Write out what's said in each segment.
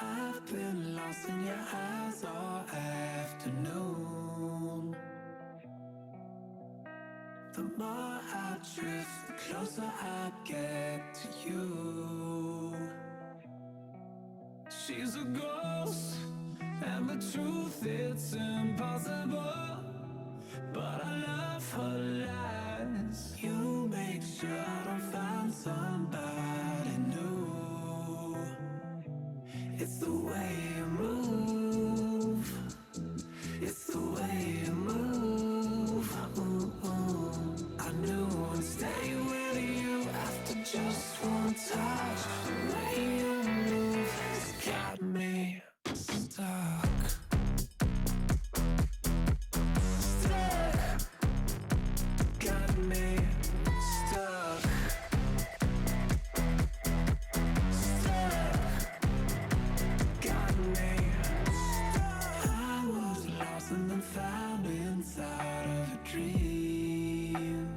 I've been lost in your eyes all afternoon. The more I drift, the closer I get to you. She's a ghost, and the truth, it's impossible. But I love her lies. You make sure I don't find somebody new. It's the way you move. It's the way you move. I knew I'd stay with you after just one touch. The way you move has got me stuck. Got me stuck. Got me stuck. I was lost and then found inside of a dream.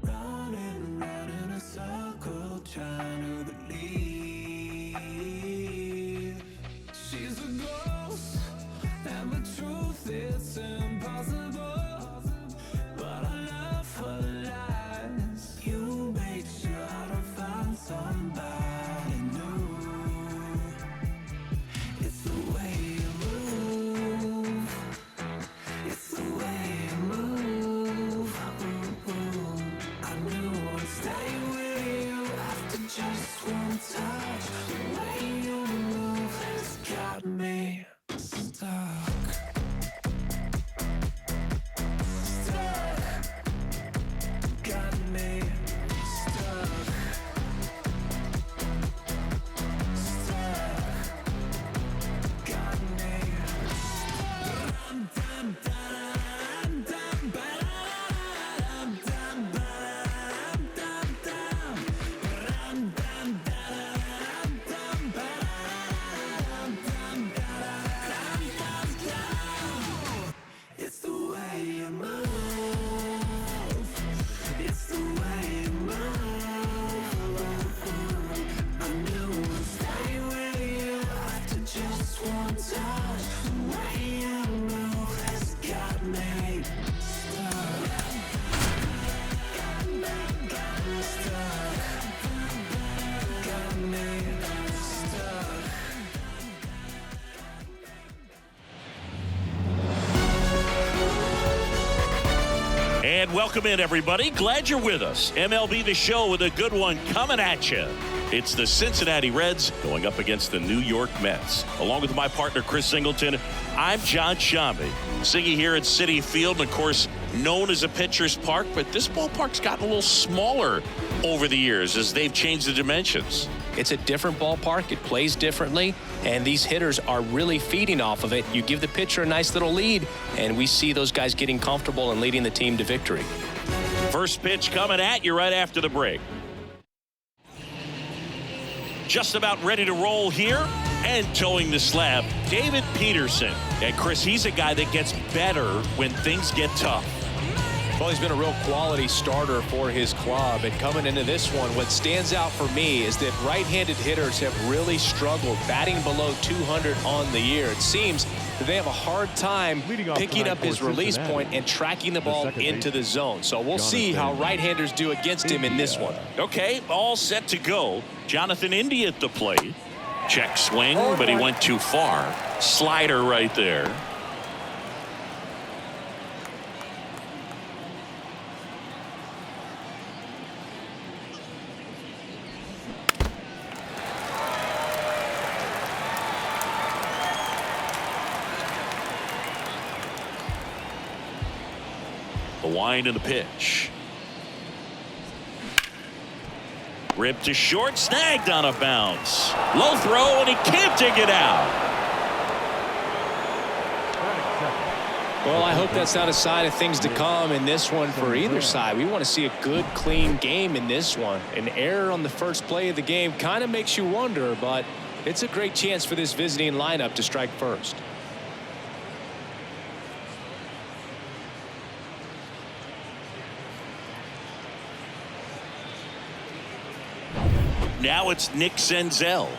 Running round in a circle, trying to believe. She's a ghost, and the truth, it's impossible. But I love her lies. You make sure I don't find somebody new. It's the way you move. It's the way you move. I knew I'd stay with you after just one touch. The way you move has got me stuck. Stuck. Got me stuck. Stuck. Got me. Dum dum dum dum dum dum dum dum dum dum dum dum. It's the way you move. It's the way you move. I knew I'd stay with you after just one touch. The way you move has got me stuck. Got me stuck. Got me stuck. And welcome in, everybody. Glad you're with us. MLB The Show with a good one coming at you. It's the Cincinnati Reds going up against the New York Mets. Along with my partner, Chris Singleton, I'm John Shambi. Siggy here at Citi Field, and of course, known as a pitcher's park, but this ballpark's gotten a little smaller over the years as they've changed the dimensions. It's a different ballpark. It plays differently, and these hitters are really feeding off of it. You give the pitcher a nice little lead, and we see those guys getting comfortable and leading the team to victory. First pitch coming at you right after the break. Just about ready to roll here and towing the slab, David Peterson. And Chris, he's a guy that gets better when things get tough. Well, he's been a real quality starter for his club, and coming into this one, what stands out for me is that right-handed hitters have really struggled, batting below 200 on the year. It seems that they have a hard time picking up his release point and tracking the ball into the zone. So we'll see how right-handers do against him in this one. Okay, all set to go. Jonathan India at the plate. Check swing, but he went too far. Slider right there. The wind and the pitch. Ripped to short, snagged on a bounce. Low throw, and he can't dig it out. Well, I hope that's not a sign of things to come in this one for either side. We want to see a good, clean game in this one. An error on the first play of the game kind of makes you wonder, but it's a great chance for this visiting lineup to strike first. Now it's Nick Senzel.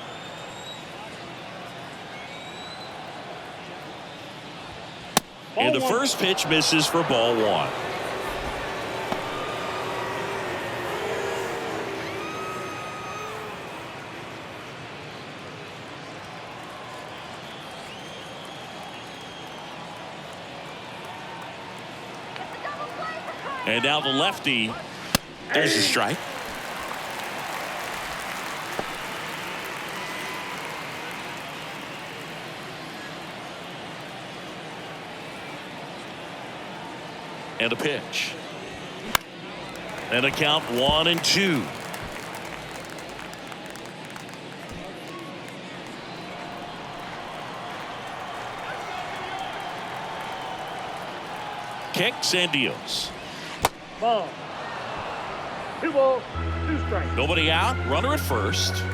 And the first pitch misses for ball one. And now the lefty. There's a strike. And a pitch. And a count 1-2. Kicks and deals. Ball. 2 balls, 2 strikes. Nobody out. Runner at first.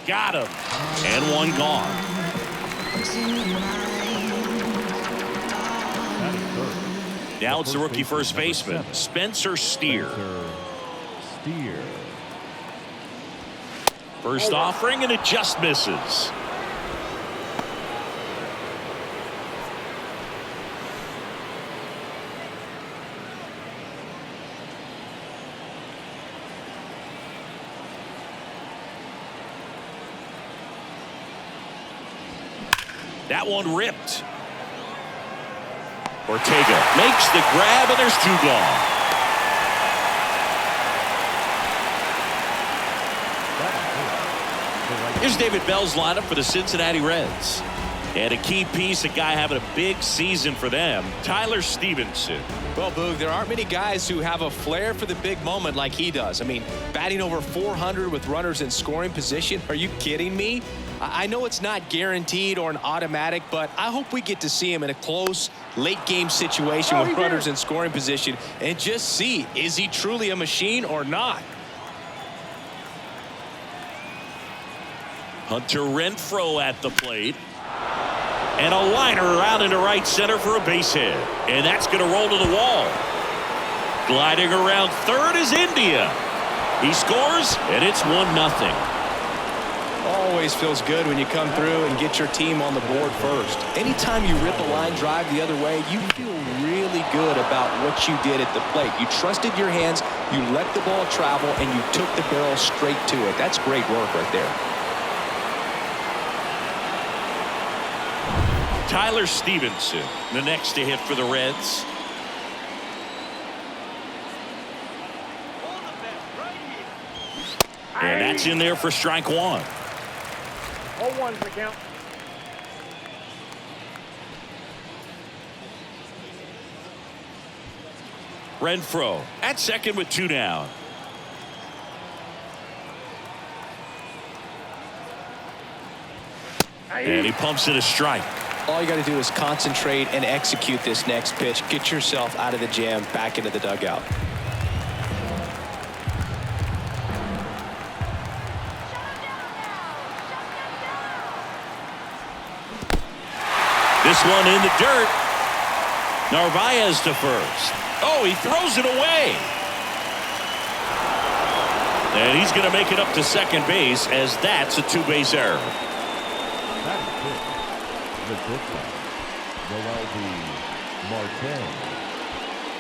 Got him. And one gone. Now it's the rookie first baseman, Spencer Steer. First offering, and it just misses. That one ripped. Ortega makes the grab, and there's 2 gone. Here's David Bell's lineup for the Cincinnati Reds. And a key piece, a guy having a big season for them, Tyler Stevenson. Well, Boog, there aren't many guys who have a flair for the big moment like he does. I mean, batting over 400 with runners in scoring position. Are you kidding me? I know it's not guaranteed or an automatic, but I hope we get to see him in a close, late-game situation with runners in scoring position and just see, is he truly a machine or not? Hunter Renfroe at the plate. And a liner around into right center for a base hit. And that's going to roll to the wall. Gliding around third is India. He scores, and it's 1-0. Always feels good when you come through and get your team on the board first. Anytime you rip a line drive the other way, you feel really good about what you did at the plate. You trusted your hands, you let the ball travel, and you took the barrel straight to it. That's great work right there. Tyler Stevenson, the next to hit for the Reds. And that's in there for strike 1. 0-1's the count. Renfroe at second with 2 down. And he pumps it a strike. All you got to do is concentrate and execute this next pitch. Get yourself out of the jam, back into the dugout. This one in the dirt. Narvaez to first. Oh, he throws it away. And he's going to make it up to second base, as that's a 2-base error.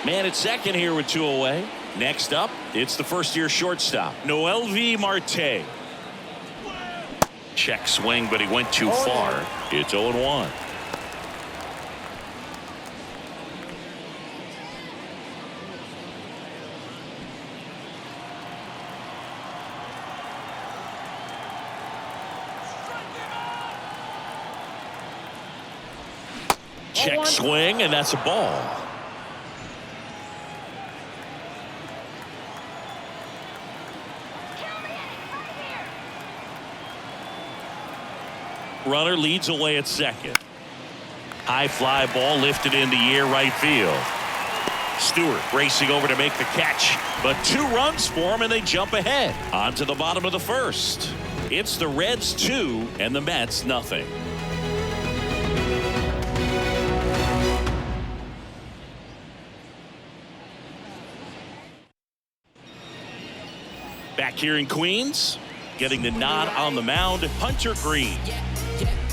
Man at second here with 2 away. Next up, it's the first-year shortstop, MLB Marte. Check swing, but he went too far. It's 0-1. Check swing, and that's a ball. Runner leads away at second. High fly ball lifted in the air right field. Stewart racing over to make the catch, but 2 runs for him and they jump ahead. On to the bottom of the first. It's the Reds 2 and the Mets nothing. Back here in Queens, getting the nod on the mound, Hunter Greene.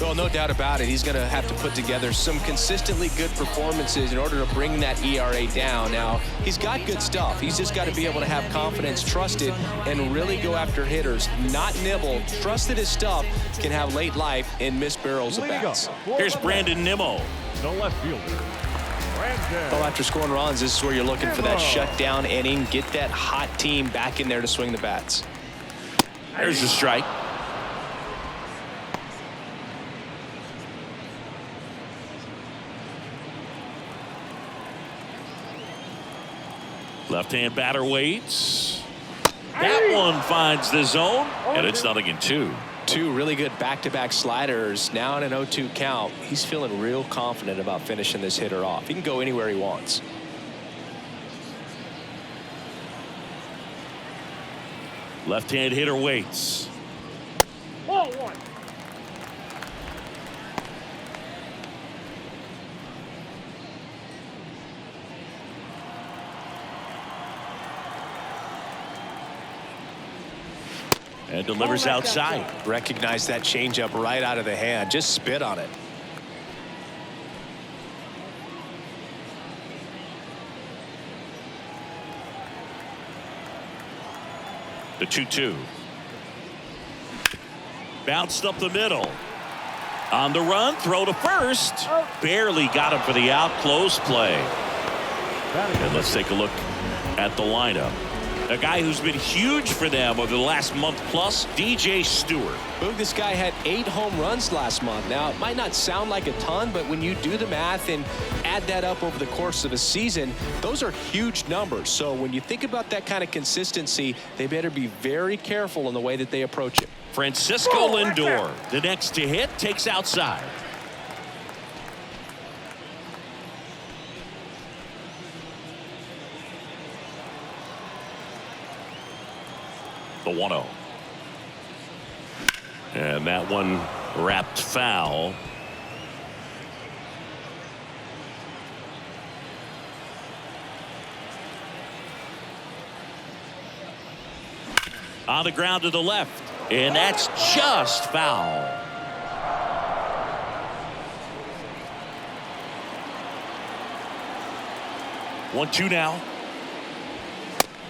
Well, no doubt about it. He's going to have to put together some consistently good performances in order to bring that ERA down. Now, he's got good stuff. He's just got to be able to have confidence, trust it, and really go after hitters, not nibble. Trust that his stuff can have late life and miss barrels of bats. Here's Brandon Nimmo. The left fielder. Well, after scoring runs, this is where you're looking for that shutdown inning. Get that hot team back in there to swing the bats. There's the strike. Left-hand batter waits. That one finds the zone, and it's 0-2. 2 really good back-to-back sliders. Now in an 0-2 count. He's feeling real confident about finishing this hitter off. He can go anywhere he wants. Left-hand hitter waits. Ball 1. And delivers outside. Recognize that changeup right out of the hand. Just spit on it. The 2-2. Bounced up the middle. On the run, throw to first. Barely got him for the out. Close play. And let's take a look at the lineup. A guy who's been huge for them over the last month plus, DJ Stewart. Boog, this guy had 8 home runs last month. Now, it might not sound like a ton, but when you do the math and add that up over the course of a season, those are huge numbers. So when you think about that kind of consistency, they better be very careful in the way that they approach it. Francisco Lindor, the next to hit, takes outside. The 1-0. And that one wrapped foul. On the ground to the left. And that's just foul. One, two now.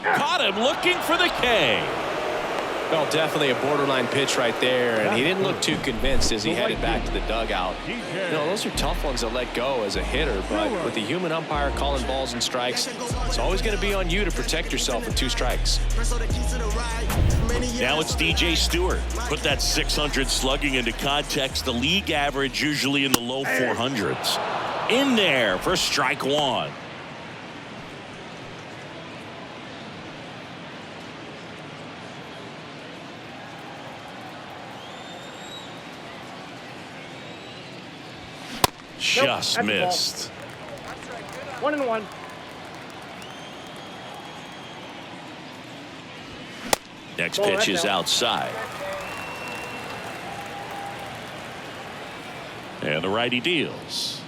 Caught him looking for the K. Well, definitely a borderline pitch right there, and he didn't look too convinced as he headed back to the dugout. You know, those are tough ones to let go as a hitter, but with the human umpire calling balls and strikes, it's always going to be on you to protect yourself with 2 strikes. Now it's DJ Stewart. Put that 600 slugging into context. The league average usually in the low 400s. In there for strike 1. Just missed. 1-1. Next pitch is outside. And the righty deals.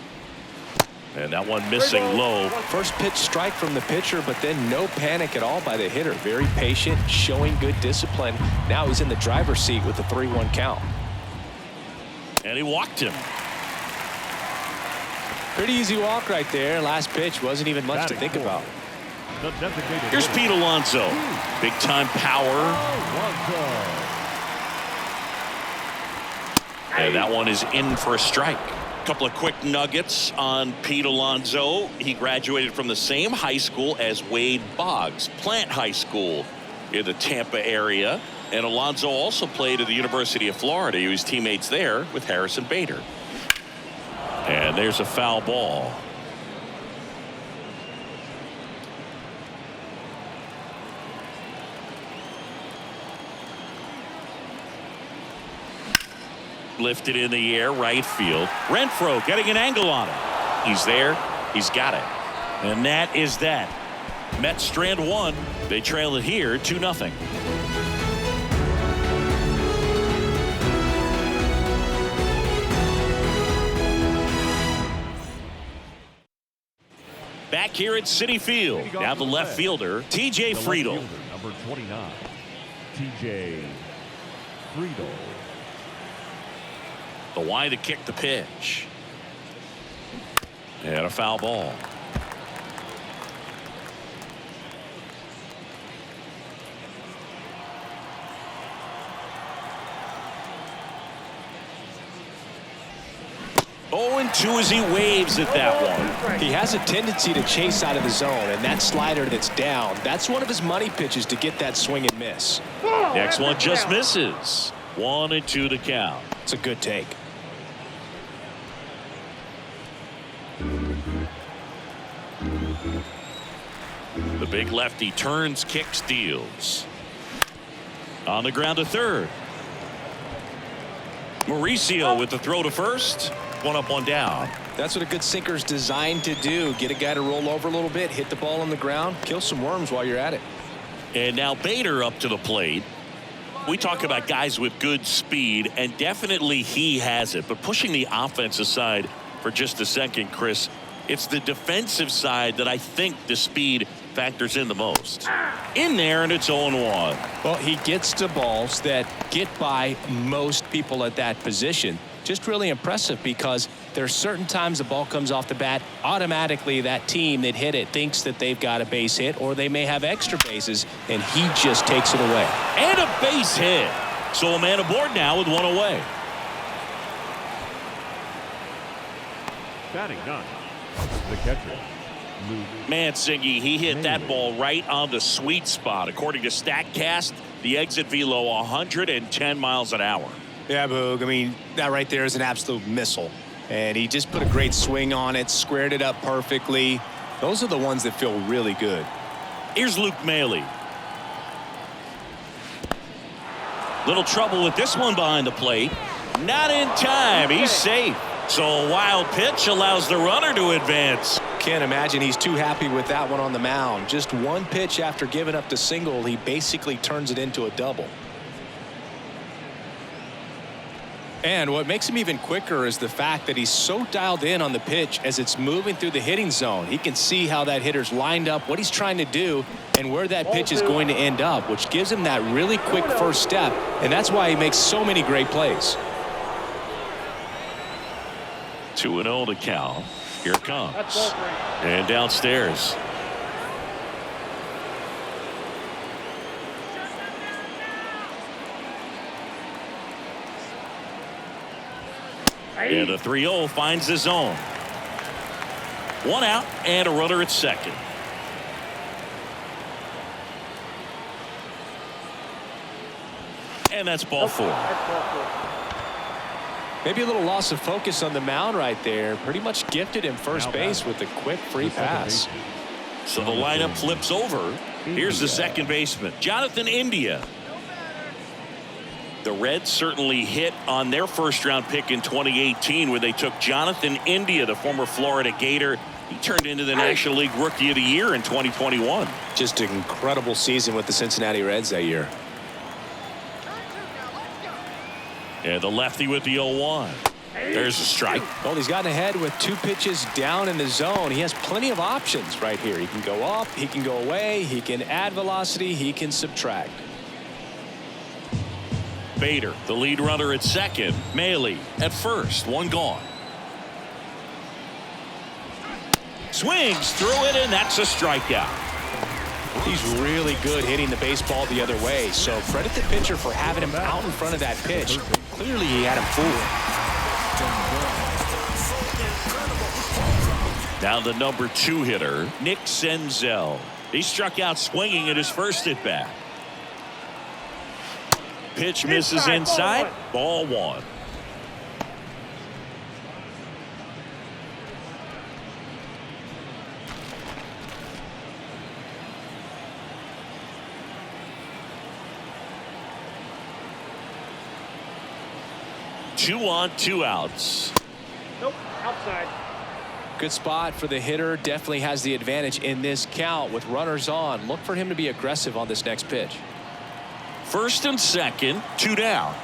And that one missing low. First pitch strike from the pitcher, but then no panic at all by the hitter. Very patient, showing good discipline. Now he's in the driver's seat with the 3-1 count. And he walked him. Pretty easy walk right there. Last pitch wasn't even much to think about. Here's Pete Alonso. Big time power. And that one is in for a strike. A couple of quick nuggets on Pete Alonso. He graduated from the same high school as Wade Boggs, Plant High School in the Tampa area. And Alonso also played at the University of Florida. He was teammates there with Harrison Bader. And there's a foul ball. Lifted in the air, right field. Renfroe getting an angle on it. He's there. He's got it. And that is that. Mets strand one. They trail it here 2-0. Back here at Citi Field. Now the left fielder, TJ Friedel. Number 29, TJ Friedel. The Y to kick the pitch. And a foul ball. Oh, and 2 as he waves at that one. He has a tendency to chase out of the zone, and that slider that's down, that's one of his money pitches to get that swing and miss. Next one just misses. 1-2 to count. It's a good take. The big lefty turns, kicks, deals. On the ground to third. Mauricio with the throw to first. 1 up, 1 down. That's what a good sinker's designed to do. Get a guy to roll over a little bit, hit the ball on the ground, kill some worms while you're at it. And now Bader up to the plate. We talk about guys with good speed, and definitely he has it. But pushing the offense aside for just a second, Chris, it's the defensive side that I think the speed factors in the most. In there, and it's 0-1. Well, he gets to balls that get by most people at that position. Just really impressive because there are certain times the ball comes off the bat, automatically that team that hit it thinks that they've got a base hit, or they may have extra bases, and he just takes it away. And a base hit. So a man aboard now with 1 away. Batting 9, the catcher, Luke. Mancini, he hit that ball right on the sweet spot. According to StatCast, the exit velo 110 miles an hour. Yeah, Boog. I mean, that right there is an absolute missile. And he just put a great swing on it, squared it up perfectly. Those are the ones that feel really good. Here's Luke Maile. Little trouble with this one behind the plate. Not in time. He's safe. So a wild pitch allows the runner to advance. Can't imagine he's too happy with that one on the mound. Just one pitch after giving up the single, he basically turns it into a double. And what makes him even quicker is the fact that he's so dialed in on the pitch as it's moving through the hitting zone. He can see how that hitter's lined up, what he's trying to do, and where that pitch is going to end up, which gives him that really quick first step, and that's why he makes so many great plays. 2-0 to count. Here it comes. And downstairs. And the 3-0 finds the zone. 1 out and a runner at second. And that's ball 4. Maybe a little loss of focus on the mound right there. Pretty much gifted him first base with a quick free pass. So the lineup flips over. Here's the second baseman, Jonathan India. The Reds certainly hit on their first-round pick in 2018 where they took Jonathan India, the former Florida Gator. He turned into the National League Rookie of the Year in 2021. Just an incredible season with the Cincinnati Reds that year. And the lefty with the 0-1. There's a strike. Well, he's gotten ahead with 2 pitches down in the zone. He has plenty of options right here. He can go up, he can go away, he can add velocity, he can subtract. Bader, the lead runner at second. Maile at first. 1 gone. Swings through it, and that's a strikeout. He's really good hitting the baseball the other way, so credit the pitcher for having him out in front of that pitch. Clearly he had him fooled. Now the number 2 hitter, Nick Senzel. He struck out swinging at his first at bat. Pitch misses inside. Ball 1. Two on, 2 outs. Nope, outside. Good spot for the hitter. Definitely has the advantage in this count with runners on. Look for him to be aggressive on this next pitch. First and second, 2 down.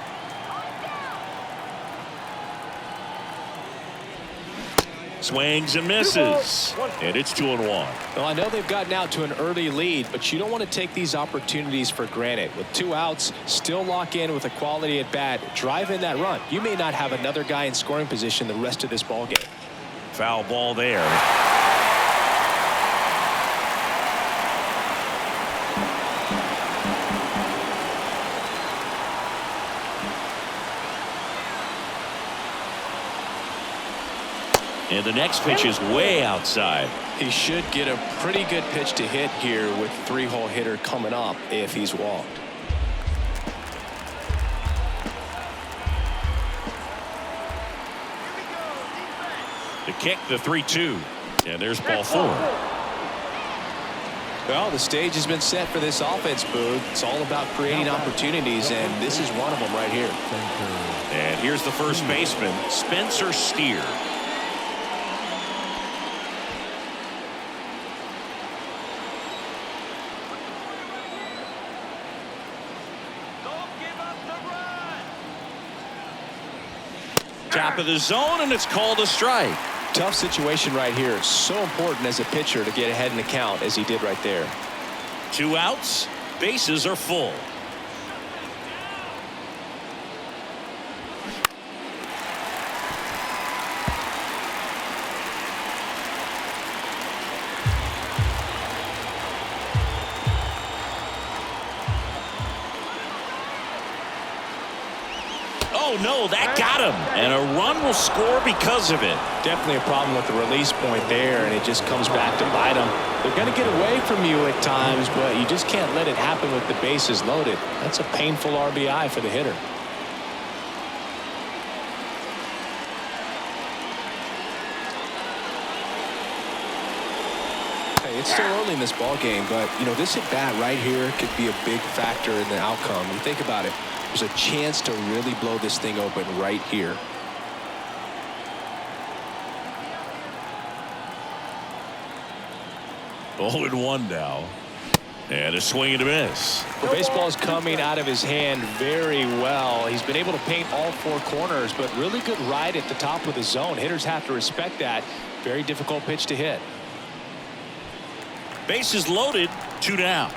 Swings and misses. And it's 2-1. Well, I know they've gotten out to an early lead, but you don't want to take these opportunities for granted. With 2 outs, still lock in with a quality at bat. Drive in that run. You may not have another guy in scoring position the rest of this ball game. Foul ball there. And the next pitch is way outside. He should get a pretty good pitch to hit here with 3-hole hitter coming up if he's walked. The kick, the 3-2. And there's ball 4. Well, the stage has been set for this offense, Boog. It's all about creating opportunities, and this is one of them right here. And here's the first baseman, Spencer Steer. Top of the zone, and it's called a strike. Tough situation right here. So important as a pitcher to get ahead in the count as he did right there. 2 outs, bases are full. Oh no, that got him, and a run will score because of it. Definitely a problem with the release point there, and it just comes back to bite them. They're going to get away from you at times, but you just can't let it happen with the bases loaded. That's a painful RBI for the hitter. It's still early in this ball game, but this at bat right here could be a big factor in the outcome. You think about it. There's a chance to really blow this thing open right here. Oh, and 1 now. And a swing and a miss. The baseball is coming out of his hand very well. He's been able to paint all 4 corners, but really good ride at the top of the zone. Hitters have to respect that. Very difficult pitch to hit. Bases loaded, 2 down.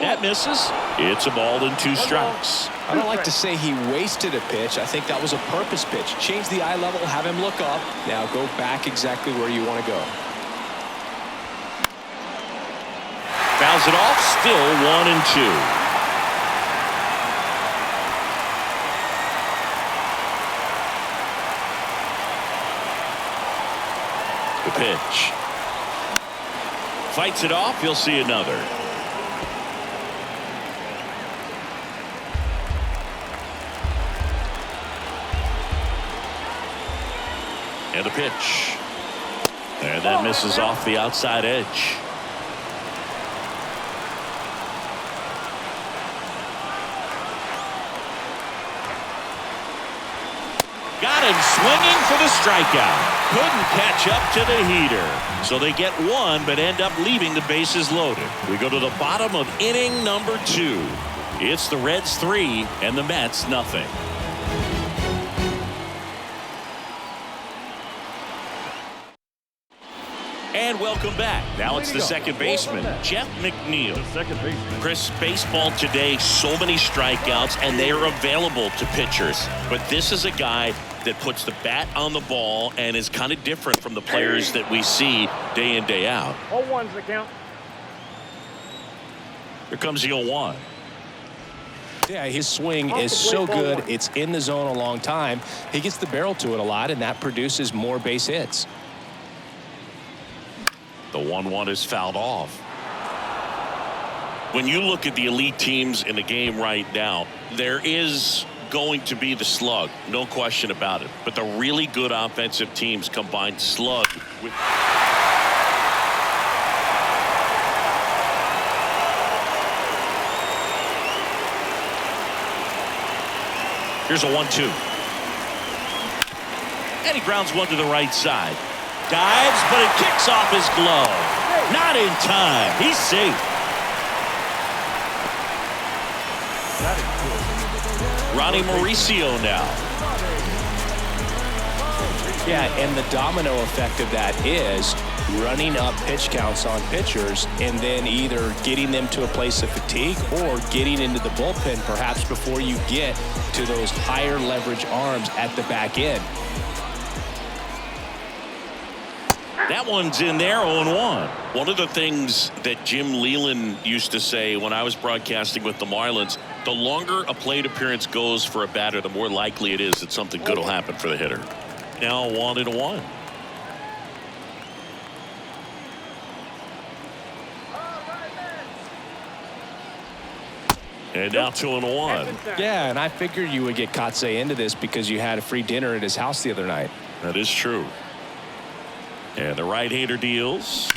That misses. It's a ball and 2 strikes. I don't like to say he wasted a pitch. I think that was a purpose pitch. Change the eye level, have him look up. Now go back exactly where you want to go. Fouls it off, still 1 and 2. The pitch. Fights it off, you'll see another. And a pitch. And that misses off the outside edge. Got him swinging for the strikeout. Couldn't catch up to the heater. So they get 1 but end up leaving the bases loaded. We go to the bottom of inning number 2. It's the Reds 3 and the Mets nothing. And welcome back. Now it's the second baseman, Jeff McNeil. Second baseman. Chris, baseball today, so many strikeouts, and they are available to pitchers. But this is a guy that puts the bat on the ball and is kind of different from the players that we see day in, day out. 0-1's the count. Here comes the 0-1. Yeah, his swing is so good. It's in the zone a long time. He gets the barrel to it a lot, and that produces more base hits. The 1-1 is fouled off. When you look at the elite teams in the game right now, there is going to be the slug, no question about it. But the really good offensive teams combine slug with... Here's a 1-2. And he grounds one to the right side. Dives, but it kicks off his glove. Not in time. He's safe. Ronnie Mauricio now. Yeah, and the domino effect of that is running up pitch counts on pitchers and then either getting them to a place of fatigue or getting into the bullpen perhaps before you get to those higher leverage arms at the back end. That one's in there, 0-1. One of the things that Jim Leland used to say when I was broadcasting with the Marlins, the longer a plate appearance goes for a batter, the more likely it is that something good will happen for the hitter. Now 1-1. And now 2-1. Yeah, and I figured you would get Kotsay into this because you had a free dinner at his house the other night. That is true. And the right-hander deals.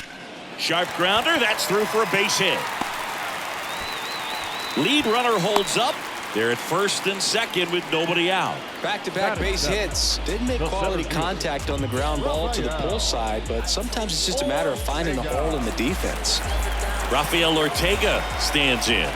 Sharp grounder. That's through for a base hit. Lead runner holds up. They're at first and second with nobody out. Back-to-back base hits. Didn't make quality contact on the ground ball to the pull side, but sometimes it's just a matter of finding a hole in the defense. Rafael Ortega stands in.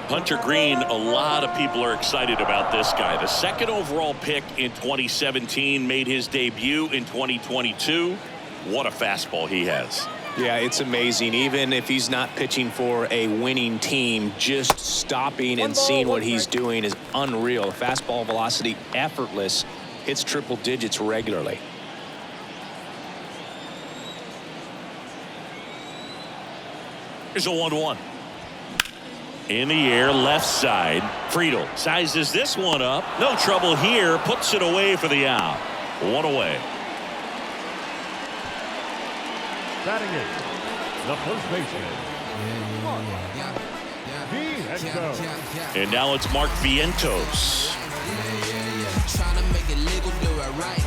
Hunter Greene, a lot of people are excited about this guy. The second overall pick in 2017, made his debut in 2022. What a fastball he has. Yeah, it's amazing. Even if he's not pitching for a winning team, just stopping and seeing what he's doing is unreal. Fastball velocity, effortless, hits triple digits regularly. Here's a 1-1. In the air, left side. Friedel sizes this one up. No trouble here. Puts it away for the out. One away. Batting it, the first baseman. And now it's Mark Vientos. Trying to make it legal, do it right.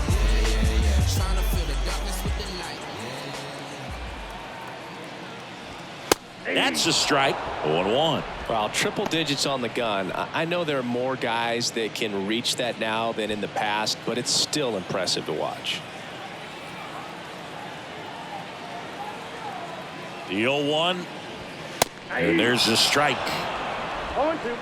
Trying to feel the darkness with the light. That's a strike. 1-1. Well, triple digits on the gun. I know there are more guys that can reach that now than in the past, but it's still impressive to watch. The 0-1. And there's the strike. 0-2.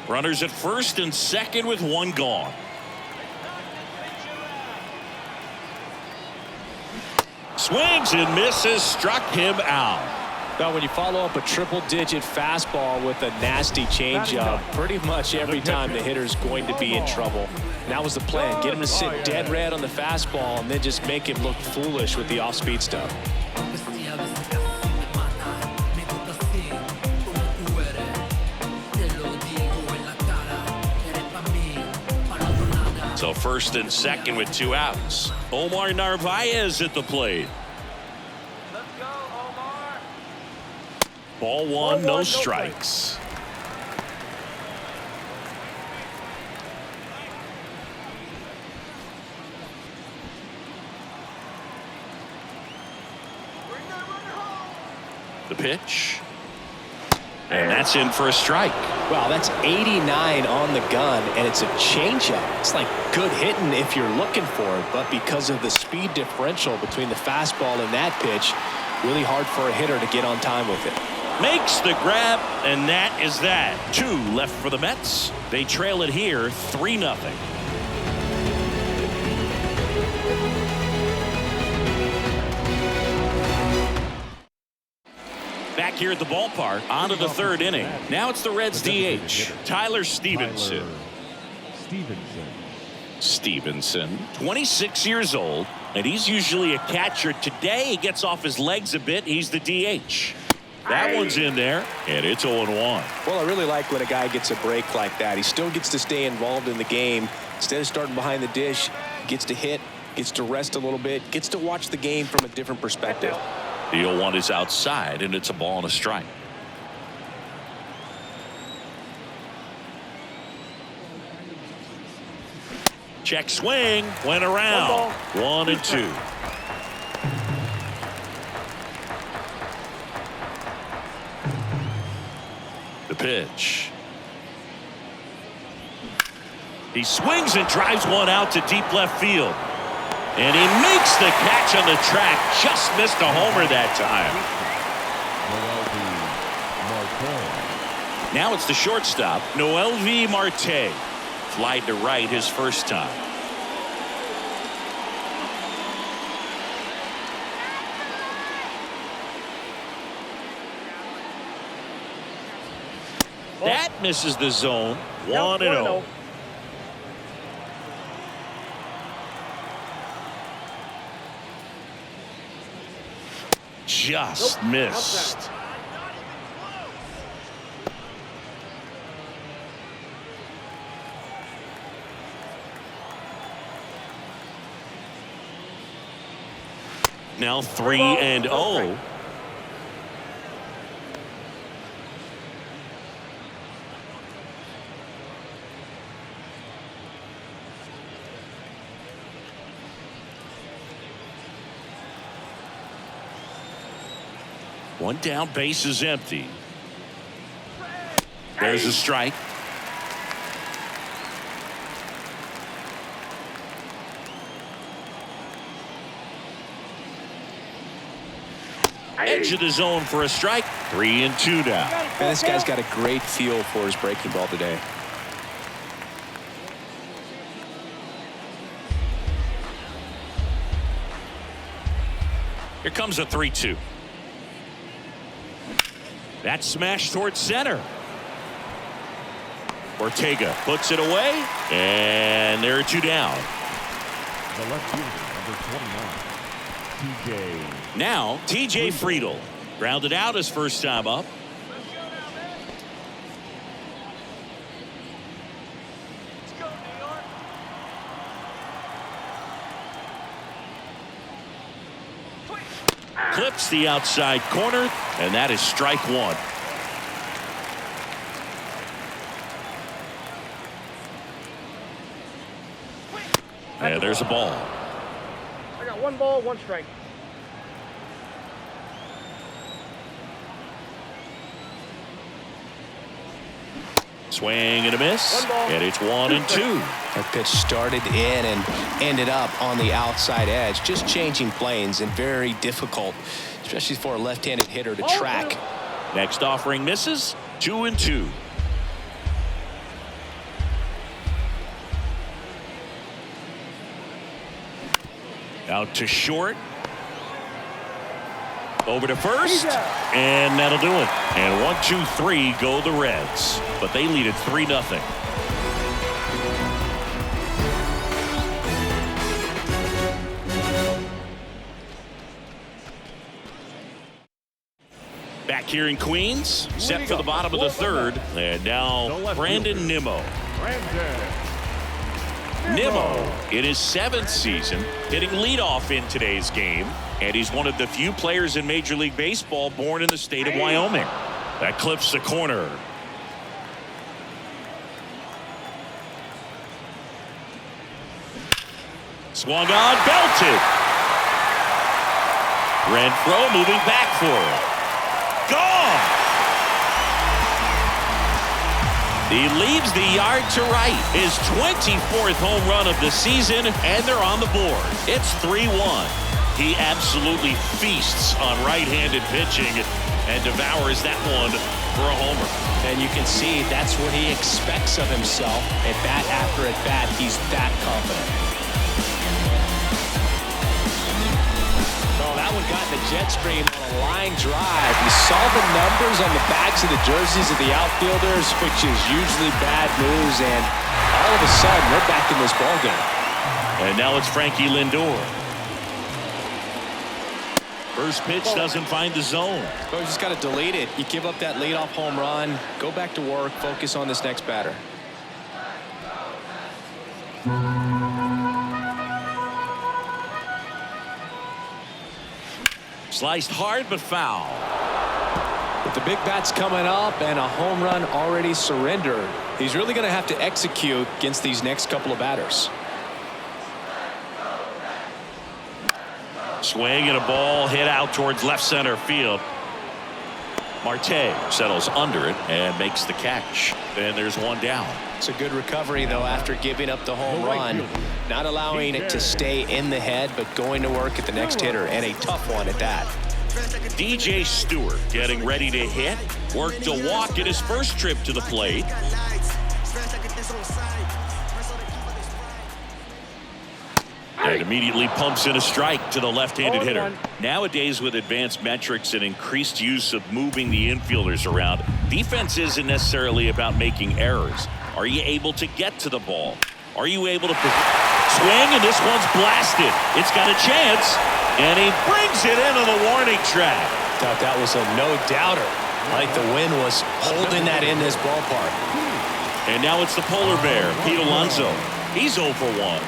Runners at first and second with one gone. Swings and misses, struck him out. Now, when you follow up a triple-digit fastball with a nasty changeup, pretty much every time the hitter's going to be in trouble. And that was the plan. Get him to sit dead red on the fastball and then just make him look foolish with the off-speed stuff. So first and second with two outs. Omar Narvaez at the plate. Let's go, Omar. Ball one, no strikes. The pitch. And that's in for a strike. Wow, that's 89 on the gun, and it's a changeup. It's like good hitting if you're looking for it, but because of the speed differential between the fastball and that pitch, really hard for a hitter to get on time with it. Makes the grab, and that is that. 2 left for the Mets. They trail it here 3-0. Back here at the ballpark, on to the third inning. Now it's the Reds DH, Tyler Stevenson. Stevenson, 26 years old, and he's usually a catcher. Today he gets off his legs a bit. He's the DH. That one's in there, and it's 0-1. Well, I really like when a guy gets a break like that. He still gets to stay involved in the game. Instead of starting behind the dish, gets to hit gets to rest a little bit, gets to watch the game from a different perspective. The 0-1 is outside, and it's a ball and a strike. Check swing, went around. 1-2. The pitch. He swings and drives one out to deep left field. And he makes the catch on the track. Just missed a homer that time. Now it's the shortstop, Noelvi Marte. Flied to right his first time. That misses the zone. 1-0. Just missed. Now 3-0. One down, base is empty. There's a strike. Edge of the zone for a strike. 3-2 now. And this guy's got a great feel for his breaking ball today. Here comes a 3-2. That smash towards center. Ortega puts it away, and there are 2 down. The left fielder, number 29, TJ. Now TJ Friedel grounded out his first time up. Clips the outside corner, and that is strike 1. And there's a ball. I got 1 ball, 1 strike. Swing and a miss, and it's 1-2. That pitch started in and ended up on the outside edge, just changing planes, and very difficult, especially for a left-handed hitter to track. Next offering misses. 2-2. Out to short. Over to first, and that'll do it. And 1, 2, 3 go the Reds, but they lead it 3-0. Back here in Queens, set for the bottom of the 3rd, and now Brandon Nimmo. Nimmo in his 7th season, hitting leadoff in today's game, and he's one of the few players in Major League Baseball born in the state of Wyoming. That clips the corner. Swung on, belted. Renfroe moving back for it. Gone! He leaves the yard to right. His 24th home run of the season, and they're on the board. It's 3-1. He absolutely feasts on right-handed pitching and devours that one for a homer. And you can see that's what he expects of himself. At bat after at bat, he's that confident. Oh, that one got in the jet stream on a line drive. You saw the numbers on the backs of the jerseys of the outfielders, which is usually bad news, and all of a sudden, we're back in this ballgame. And now it's Frankie Lindor. First pitch doesn't find the zone. So you just got to delete it. You give up that leadoff home run, go back to work, focus on this next batter. Sliced hard but foul. With the big bats coming up and a home run already surrendered, he's really going to have to execute against these next couple of batters. Swing and a ball hit out towards left center field. Marte settles under it and makes the catch. And there's one down. It's a good recovery, though, after giving up the home run. Not allowing it to stay in the head, but going to work at the next hitter, and a tough one at that. DJ Stewart getting ready to hit. Worked a walk at his first trip to the plate. And immediately pumps in a strike to the left-handed hitter. Nowadays, with advanced metrics and increased use of moving the infielders around, defense isn't necessarily about making errors. Are you able to get to the ball? Are you able to swing? And this one's blasted. It's got a chance, and he brings it into the warning track. Thought that was a no-doubter. Like the wind was holding that in this ballpark. And now it's the polar bear, Pete Alonso. He's 0 for 1.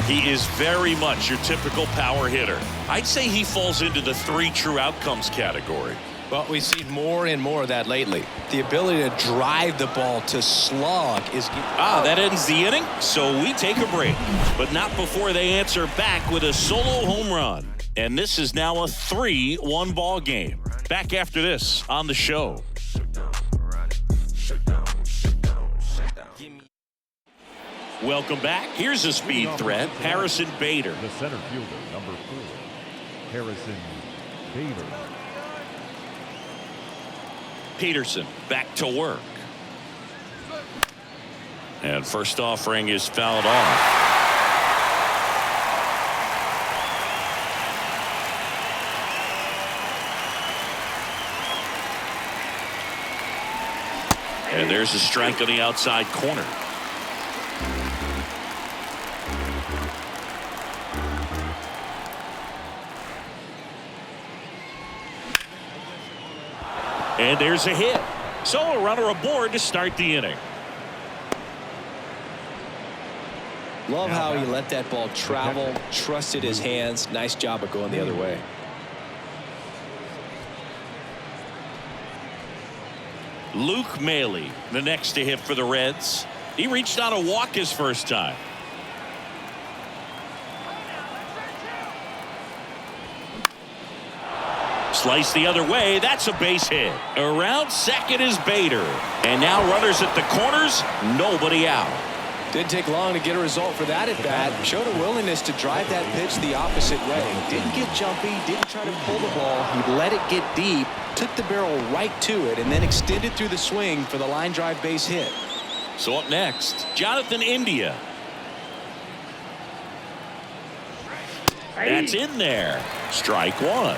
He is very much your typical power hitter. I'd say he falls into the 3 true outcomes category. Well, we've seen more and more of that lately. The ability to drive the ball, to slug is... That ends the inning, so we take a break. But not before they answer back with a solo home run. And this is now a 3-1 ball game. Back after this on the show. Welcome back. Here's a speed threat. Harrison Bader. The center fielder, number 4, Harrison Bader. Peterson back to work. And first offering is fouled off. And there's a strike on the outside corner. And there's a hit. So a runner aboard to start the inning. Love how he let that ball travel, trusted his hands. Nice job of going the other way. Luke Maile, the next to hit for the Reds. He reached on a walk his first time. Slice the other way. That's a base hit. Around second is Bader. And now runners at the corners. Nobody out. Didn't take long to get a result for that at bat. Showed a willingness to drive that pitch the opposite way. Didn't get jumpy. Didn't try to pull the ball. He let it get deep. Took the barrel right to it. And then extended through the swing for the line drive base hit. So up next, Jonathan India. That's in there. Strike 1.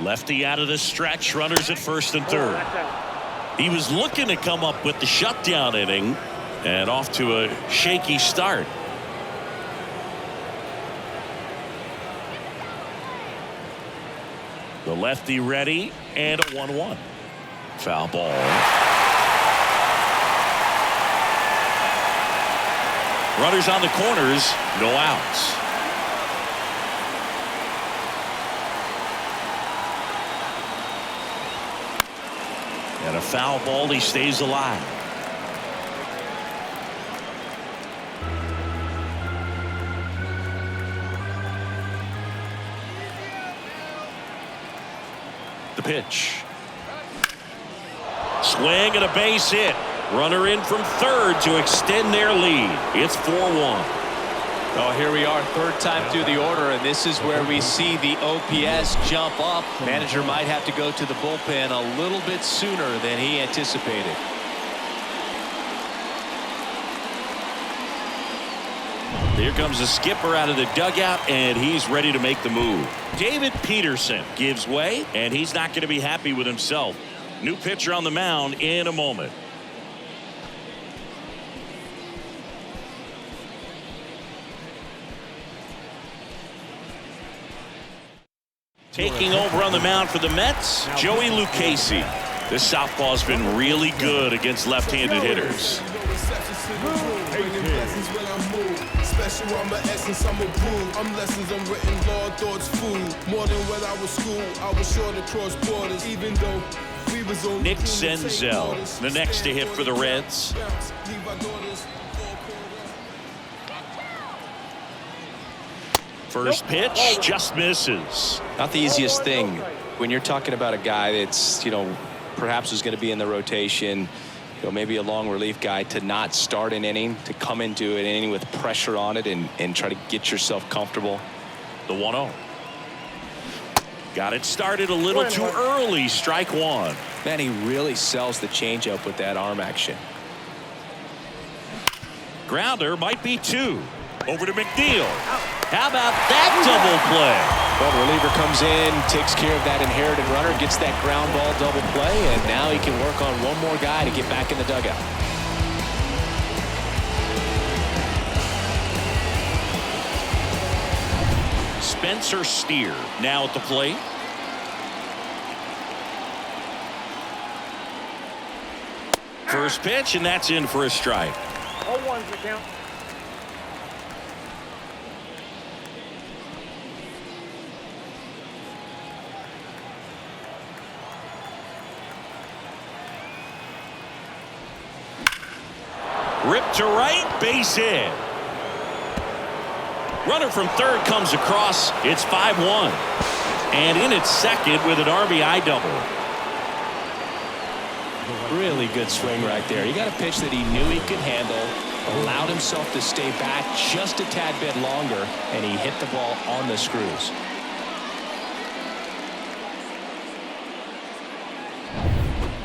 Lefty out of the stretch, runners at first and third. He was looking to come up with the shutdown inning, and off to a shaky start. The lefty ready, and a 1-1. Foul ball. Runners on the corners, no outs. And a foul ball, he stays alive. The pitch. Swing and a base hit. Runner in from third to extend their lead. It's 4-1. Oh, here we are, third time through the order, and this is where we see the OPS jump up. Manager might have to go to the bullpen a little bit sooner than he anticipated. Here comes the skipper out of the dugout, and he's ready to make the move. David Peterson gives way, and he's not going to be happy with himself. New pitcher on the mound in a moment. Taking over on the mound for the Mets, Joey Lucchesi. This southpaw's been really good against left-handed hitters. Special, I'm an essence, I'm a brew. I'm lessons, I'm written law, thoughts, food. More than when I was school, I was sure to cross borders, even though we was only Nick Senzel, the next to hit for the Reds. First pitch just misses. Not the easiest thing when you're talking about a guy that's, perhaps is going to be in the rotation, maybe a long relief guy, to not start an inning, to come into an inning with pressure on it and try to get yourself comfortable. The 1-0. Got it started a little too early. Strike one. Man, he really sells the changeup with that arm action. Grounder might be two. Over to McNeil. How about that double play? Well, the reliever comes in, takes care of that inherited runner, gets that ground ball double play, and now he can work on one more guy to get back in the dugout. Spencer Steer now at the plate. First pitch, and that's in for a strike. 0-1's the count. Ripped to right, base hit. Runner from third comes across. It's 5-1. And in at second with an RBI double. Really good swing right there. He got a pitch that he knew he could handle, allowed himself to stay back just a tad bit longer, and he hit the ball on the screws.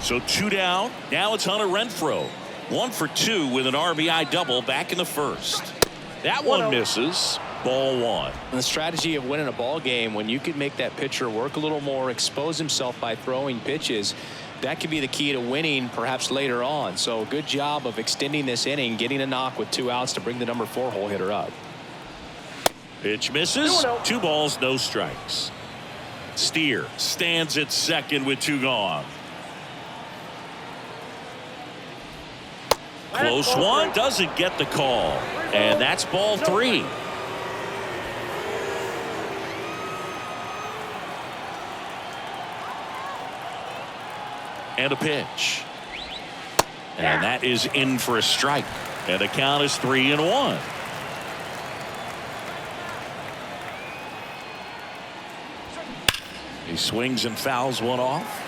So two down. Now it's Hunter Renfroe. 1 for 2 with an RBI double back in the first. That one misses. Ball one. The strategy of winning a ball game, when you can make that pitcher work a little more, expose himself by throwing pitches, that could be the key to winning perhaps later on. So good job of extending this inning, getting a knock with 2 outs to bring the number 4 hole hitter up. Pitch misses. 2 balls, no strikes. Steer stands at second with 2 gone. Close one, doesn't get the call, and that's ball 3. And a pitch, and that is in for a strike, and the count is 3-1. He swings and fouls one off.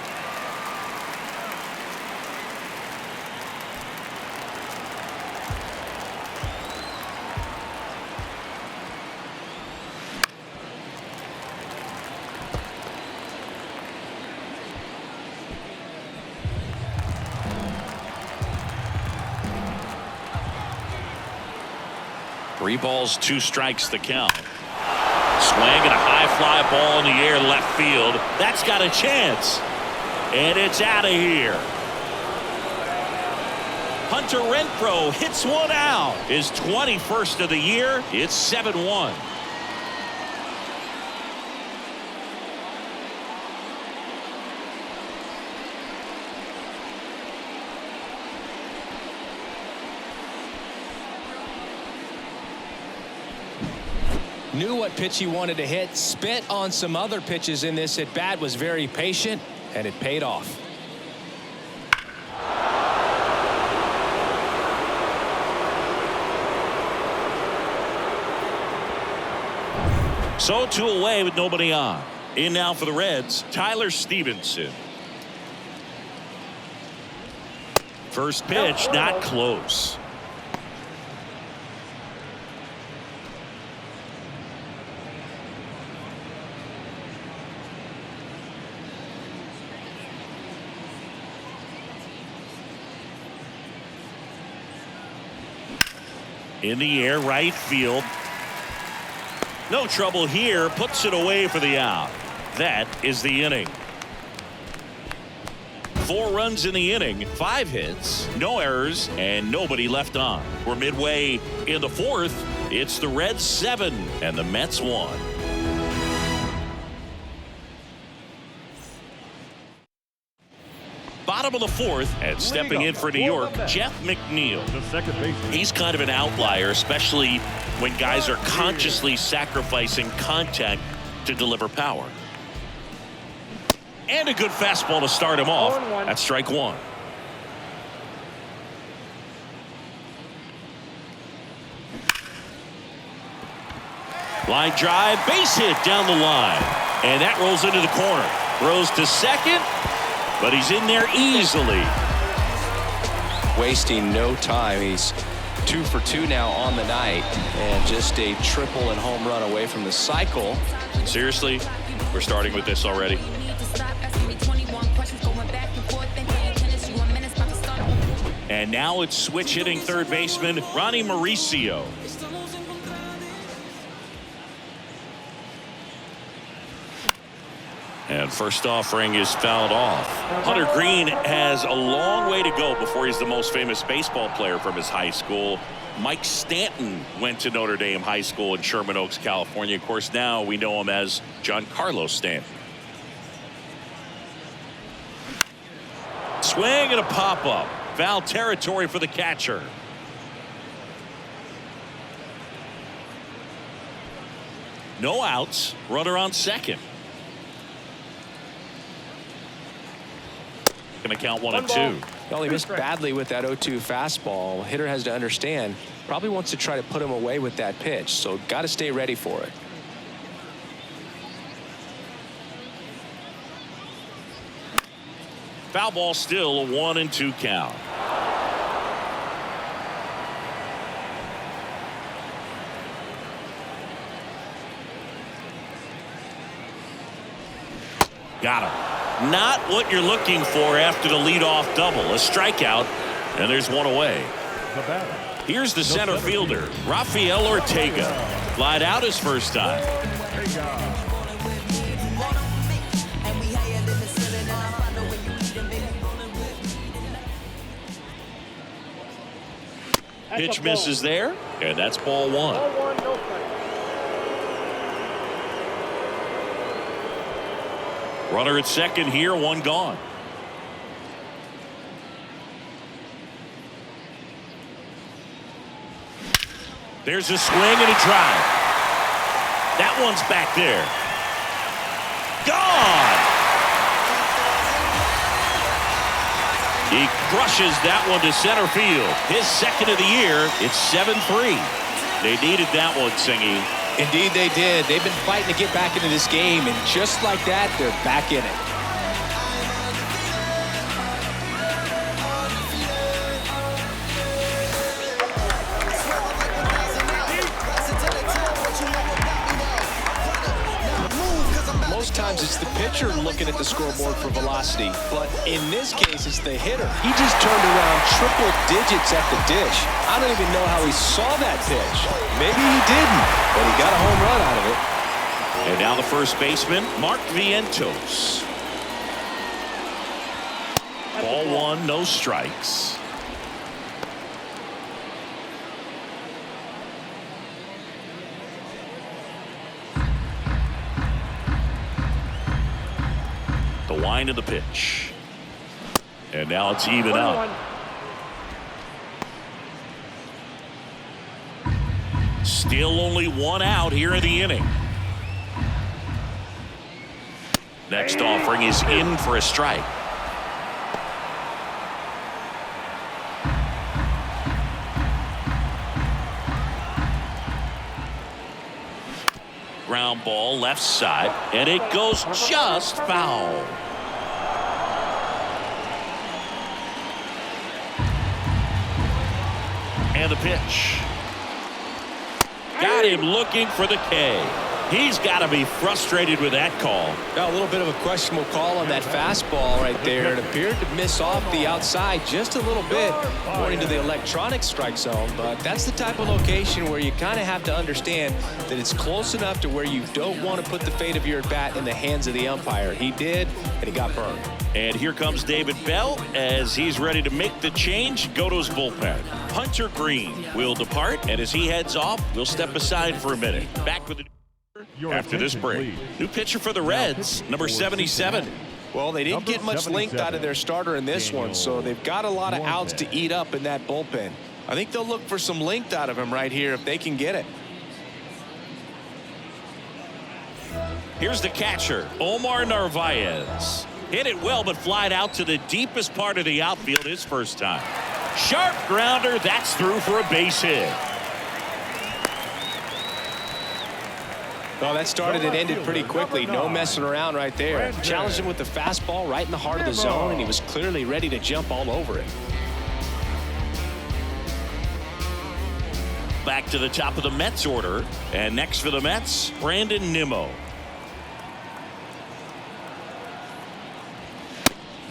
Three balls, 2 strikes the count. Swing and a high fly ball in the air left field. That's got a chance. And it's out of here. Hunter Renfroe hits one out. His 21st of the year. It's 7-1. Knew what pitch he wanted to hit, spit on some other pitches in this at bat, was very patient, and it paid off. So 2 away with nobody on. In now for the Reds, Tyler Stevenson. First pitch, not close. In the air, right field. No trouble here. Puts it away for the out. That is the inning. 4 runs in the inning, 5 hits, no errors, and nobody left on. We're midway in the 4th. It's the Reds 7 and the Mets 1. Bottom of the fourth, and stepping in for New York, Jeff McNeil. The second baseman. He's kind of an outlier, especially when guys are consciously sacrificing contact to deliver power. And a good fastball to start him off. That's strike one. Line drive, base hit down the line. And that rolls into the corner. Throws to second, but he's in there easily. Wasting no time. He's 2 for 2 now on the night, and just a triple and home run away from the cycle. Seriously, we're starting with this already. And now it's switch hitting third baseman Ronnie Mauricio. And first offering is fouled off. Hunter Greene has a long way to go before he's the most famous baseball player from his high school. Mike Stanton went to Notre Dame High School in Sherman Oaks, California. Of course, now we know him as Giancarlo Stanton. Swing and a pop-up. Foul territory for the catcher. No outs. Runner on second. Going to count 1-2. Well, he missed badly with that 0-2 fastball. Hitter has to understand, probably wants to try to put him away with that pitch, so got to stay ready for it. Foul ball, still a 1-2 count. Got him. Not what you're looking for after the leadoff double. A strikeout, and there's one away. Here's the center fielder, Rafael Ortega. Flied out his first time. Pitch misses there, and that's ball one. Runner at second here, one gone. There's a swing and a drive. That one's back there. Gone! He crushes that one to center field. His second of the year. It's 7-3. They needed that one, Singy. Indeed they did. They've been fighting to get back into this game, and just like that, they're back in it. Most times it's the pitcher looking at the scoreboard for velocity, but in this case it's the hitter. He just turned around triple digits at the dish. I don't even know how he saw that pitch. Maybe he didn't, but he got a home run out of it. And now the first baseman, Mark Vientos. Ball one, no strikes. The wind of the pitch. And now it's even up. Still only one out here in the inning. Next offering is in for a strike. Ground ball left side, and it goes just foul. And the pitch. Got him looking for the K. He's got to be frustrated with that call. Now a little bit of a questionable call on that fastball right there. It appeared to miss off the outside just a little bit, according to the electronic strike zone. But that's the type of location where you kind of have to understand that it's close enough to where you don't want to put the fate of your at-bat in the hands of the umpire. He did, and he got burned. And here comes David Bell as he's ready to make the change, go to his bullpen. Hunter Greene will depart, and as he heads off, we'll step aside for a minute. Back with the after this break. New pitcher for the Reds, number 77, Well, they didn't Number get much length out of their starter in this one, so they've got a lot of outs to eat up in that bullpen. I think they'll look for some length out of him right here if they can get it. Here's the catcher, Omar Narvaez. Hit it well, but flied out to the deepest part of the outfield his first time. Sharp grounder, that's through for a base hit. Well, that started and ended pretty quickly. No messing around right there. Challenged him with the fastball right in the heart of the zone, and he was clearly ready to jump all over it. Back to the top of the Mets order. And next for the Mets, Brandon Nimmo.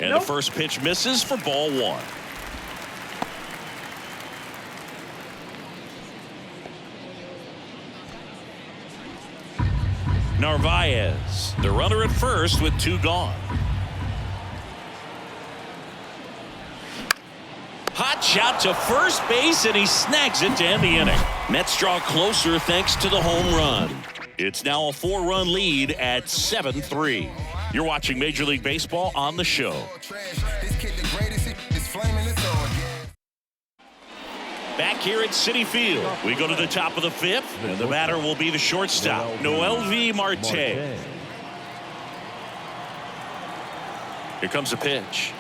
And the first pitch misses for ball one. Narvaez, the runner at first with two gone. Hot shot to first base, and he snags it to end the inning. Mets draw closer thanks to the home run. It's now a 4-run lead at 7-3. You're watching Major League Baseball on the show. Back here at Citi Field, we go to the top of the fifth, and the batter will be the shortstop, Noelvi Marte. Here comes a pitch.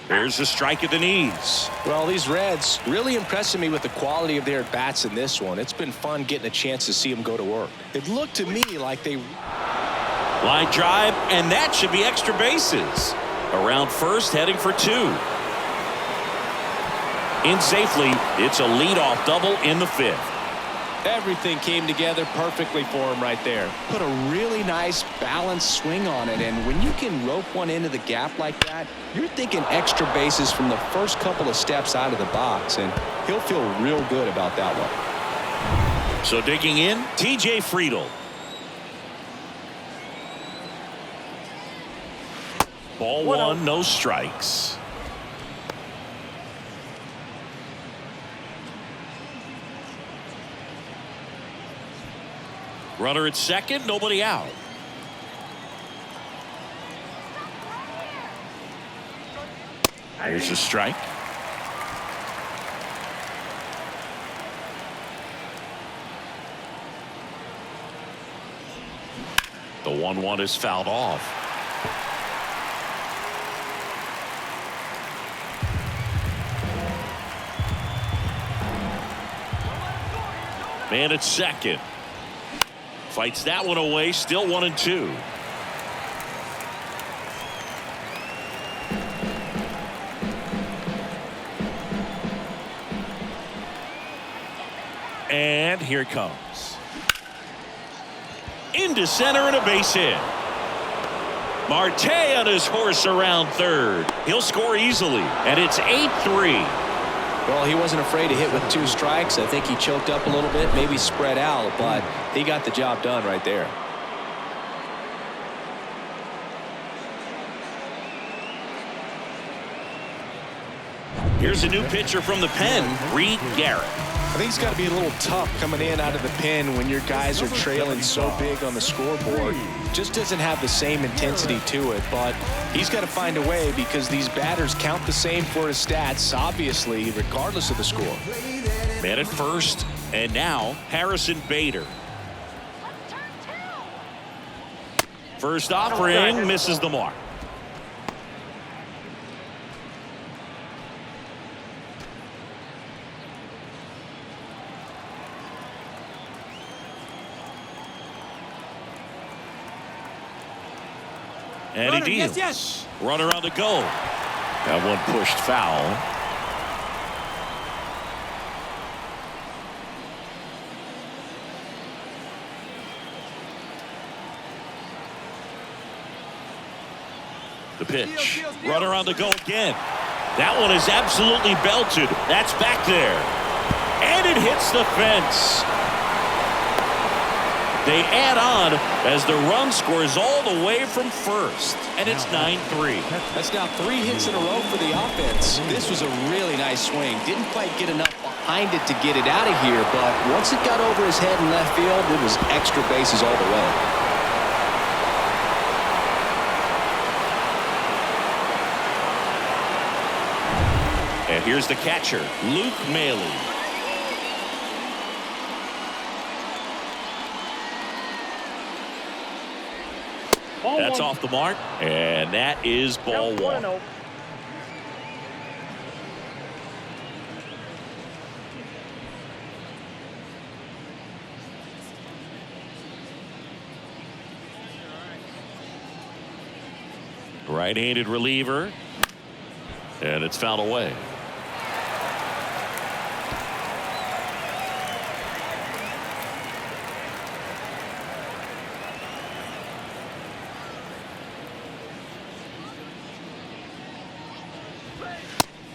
There's a strike at the knees. Well, these Reds really impressing me with the quality of their at-bats in this one. It's been fun getting a chance to see them go to work. It looked to me like they... Line drive, and that should be extra bases. Around first, heading for two. In safely, it's a leadoff double in the fifth. Everything came together perfectly for him right there. Put a really nice balanced swing on it, and when you can rope one into the gap like that, you're thinking extra bases from the first couple of steps out of the box, and he'll feel real good about that one. So digging in, TJ Friedl. Ball one, no strikes. Runner at second, nobody out. There's a strike. The 1-1 is fouled off. Man at second. Fights that one away, still 1-2. And here it comes. Into center and a base hit. Marte on his horse around third. He'll score easily, and it's 8-3. Well, he wasn't afraid to hit with two strikes. I think he choked up a little bit, maybe spread out, but he got the job done right there. Here's a new pitcher from the pen, Reed Garrett. I think it's got to be a little tough coming in out of the pen when your guys are trailing so big on the scoreboard. Just doesn't have the same intensity to it, but he's got to find a way because these batters count the same for his stats, obviously, regardless of the score. Man at first, and now Harrison Bader. First offering misses the mark. And he deals. Yes. Runner on the go. That one pushed foul. The pitch. Runner on the go again. That one is absolutely belted. That's back there. And it hits the fence. They add on as the run scores all the way from first, and it's 9-3. That's now 3 hits in a row for the offense. This was a really nice swing. Didn't quite get enough behind it to get it out of here, but once it got over his head in left field, it was extra bases all the way. And here's the catcher, Luke Maley. That's off the mark, and that is ball one. Right-handed reliever, and it's fouled away.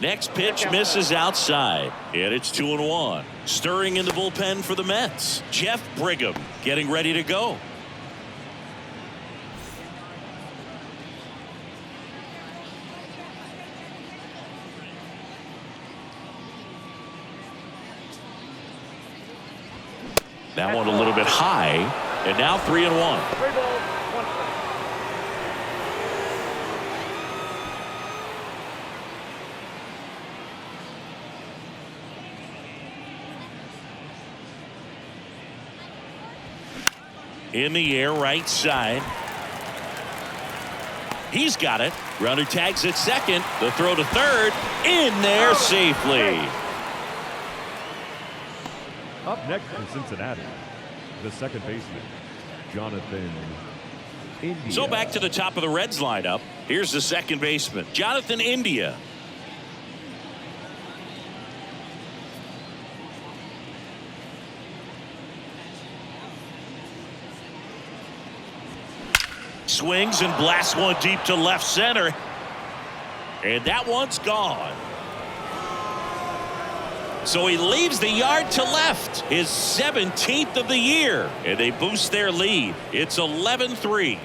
Next pitch misses outside, and it's 2-1. Stirring in the bullpen for the Mets, Jeff Brigham getting ready to go. That one a little bit high, and now 3-1. 3 balls, 1 strike. In the air, right side. He's got it. Runner tags at second. The throw to third. In there safely. Up next for Cincinnati, the second baseman, Jonathan India. So back to the top of the Reds lineup. Here's the second baseman, Jonathan India. Swings and blasts one deep to left center. And that one's gone. So he leaves the yard to left, his 17th of the year, and they boost their lead. It's 11-3.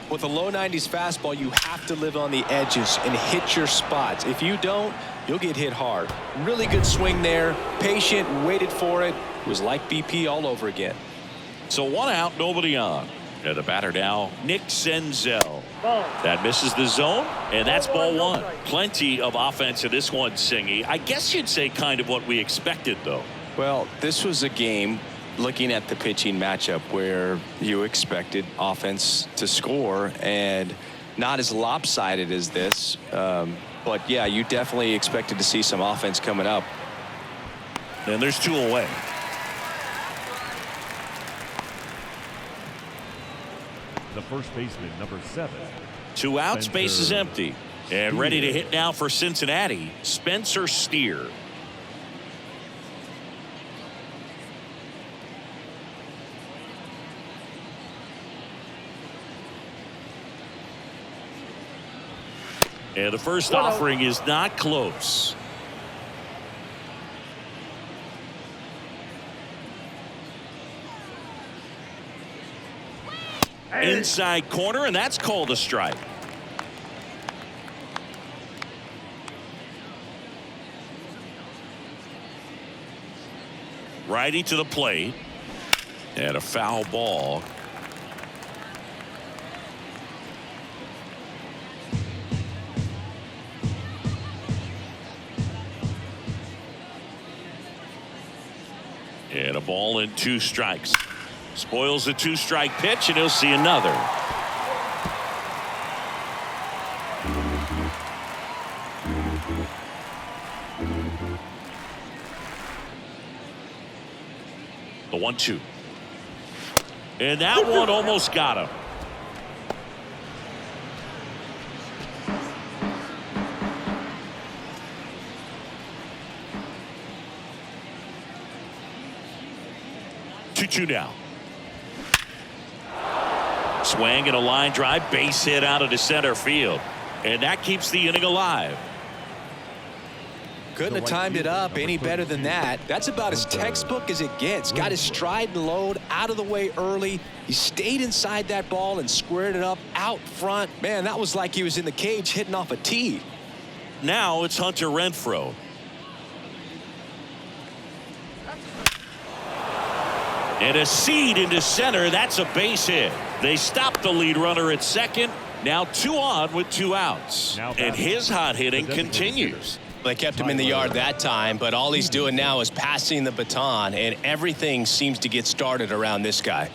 With a low 90s fastball, you have to live on the edges and hit your spots. If you don't, you'll get hit hard. Really good swing there. Patient, waited for it. It was like BP all over again. So 1 out, nobody on. And the batter now, Nick Senzel. That misses the zone, and that's ball one. Plenty of offense in this one, Singy. I guess you'd say kind of what we expected, though. Well, this was a game, looking at the pitching matchup, where you expected offense to score, and not as lopsided as this. But yeah, you definitely expected to see some offense coming up. And there's 2 away. The first baseman, number 7. 2 out, space is Spencer empty. And ready to hit now for Cincinnati, Spencer Steer. And the first offering is not close. Inside corner, and that's called a strike. Righty to the plate, and a foul ball. And a ball and 2 strikes. Spoils the 2-strike pitch, and he'll see another. The 1-2. And that one almost got him. Two now. Swing and a line drive, base hit out of the center field, and that keeps the inning alive. Couldn't have timed it up any better than that. That's about as textbook as it gets. Got his stride and load out of the way early. He stayed inside that ball and squared it up out front. Man, that was like he was in the cage hitting off a tee. Now it's Hunter Renfroe. And a seed into center. That's a base hit. They stopped the lead runner at second. Now 2 on with 2 outs. And his hot hitting continues. They kept him in the yard that time, but all he's doing now is passing the baton, and everything seems to get started around this guy.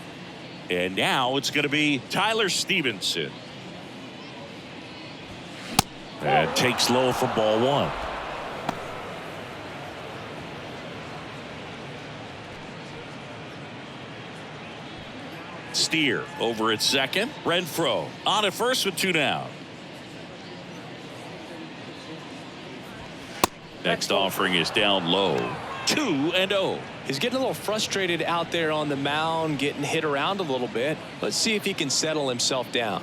And now it's going to be Tyler Stevenson. And takes low for ball 1. Steer over at second. Renfroe on at first with 2 down. Next offering is down low. 2-0. He's getting a little frustrated out there on the mound, getting hit around a little bit. Let's see if he can settle himself down.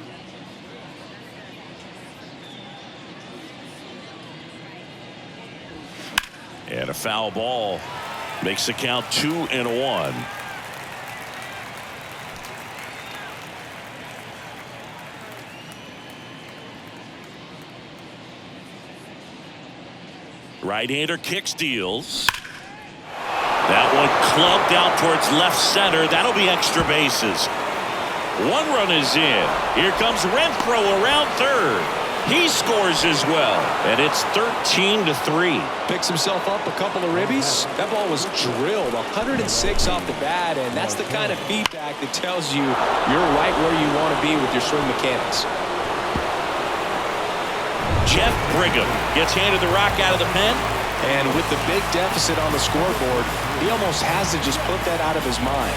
And a foul ball makes the count 2-1. Right-hander kicks, deals. That one clubbed out towards left center. That'll be extra bases. 1 run is in. Here comes Renfroe around third. He scores as well. And it's 13-3. Picks himself up a couple of ribbies. That ball was drilled 106 off the bat, and that's the kind of feedback that tells you you're right where you want to be with your swing mechanics. Jeff Brigham gets handed the rock out of the pen. And with the big deficit on the scoreboard, he almost has to just put that out of his mind.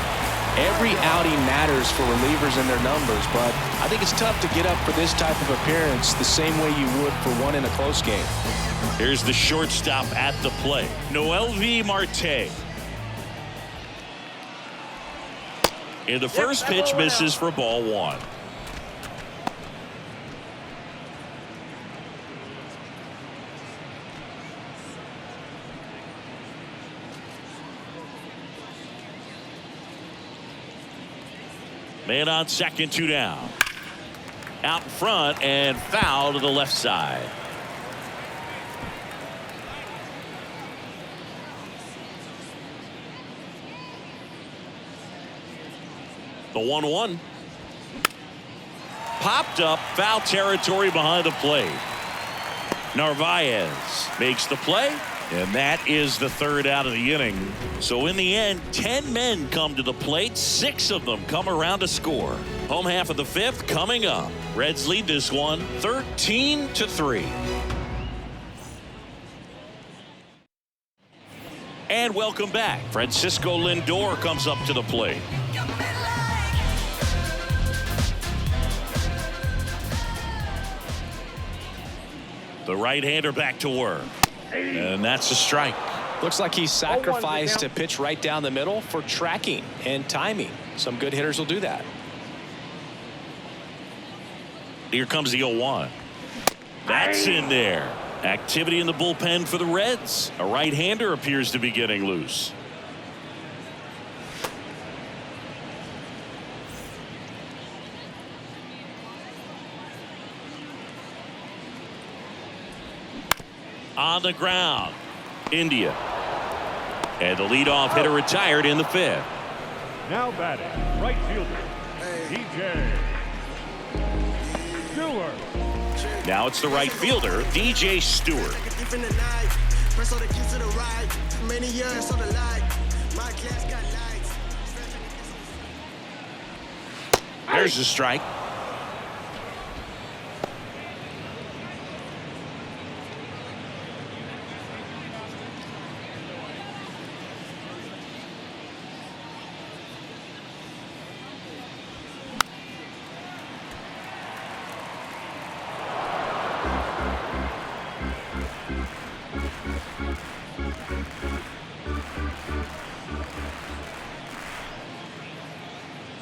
Every outing matters for relievers and their numbers, but I think it's tough to get up for this type of appearance the same way you would for one in a close game. Here's the shortstop at the plate, Noel V. Marte. And the first pitch misses for ball 1. Man on second, 2 down. Out in front and foul to the left side. The 1-1. Popped up, foul territory behind the plate. Narvaez makes the play, and that is the 3rd out of the inning. So in the end, 10 men come to the plate. 6 of them come around to score. Home half of the 5th coming up. Reds lead this one 13-3. And welcome back. Francisco Lindor comes up to the plate. The right-hander back to work. And that's a strike. Looks like he sacrificed a pitch right down the middle for tracking and timing. Some good hitters will do that. Here comes the 0-1. That's in there. Activity in the bullpen for the Reds. A right-hander appears to be getting loose. On the ground, India. And the leadoff hitter retired in the 5th. Now batting, right fielder, DJ Stewart. Now it's the right fielder, DJ Stewart. There's a strike.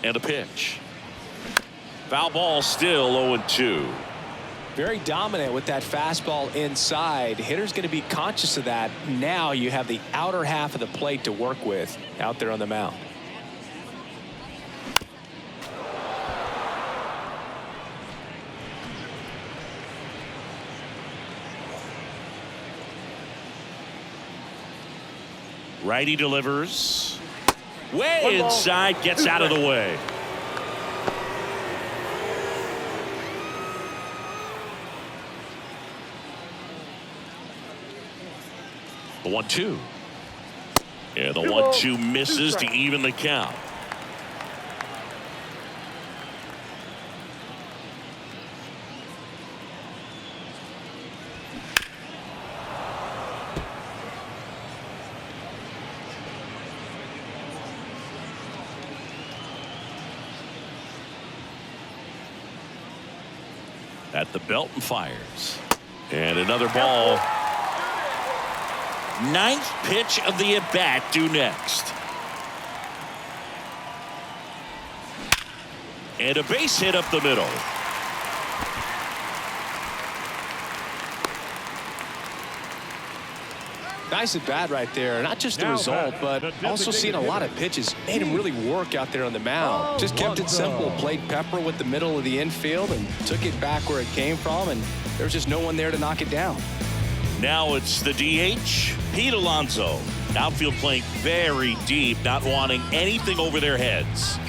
And a pitch. Foul ball, still 0-2. Very dominant with that fastball inside. Hitter's going to be conscious of that. Now you have the outer half of the plate to work with out there on the mound. Righty delivers. Way inside, gets out of the way. The 1-2. Yeah, the 1-2 misses to even the count. At the belt and fires. And another ball. Ninth pitch of the at-bat due next. And a base hit up the middle. Nice at bat right there. Not just the result, but also seeing a lot of pitches. Made him really work out there on the mound. Just kept it simple. Played pepper with the middle of the infield and took it back where it came from. And there was just no one there to knock it down. Now it's the DH, Pete Alonso. Outfield playing very deep, not wanting anything over their heads.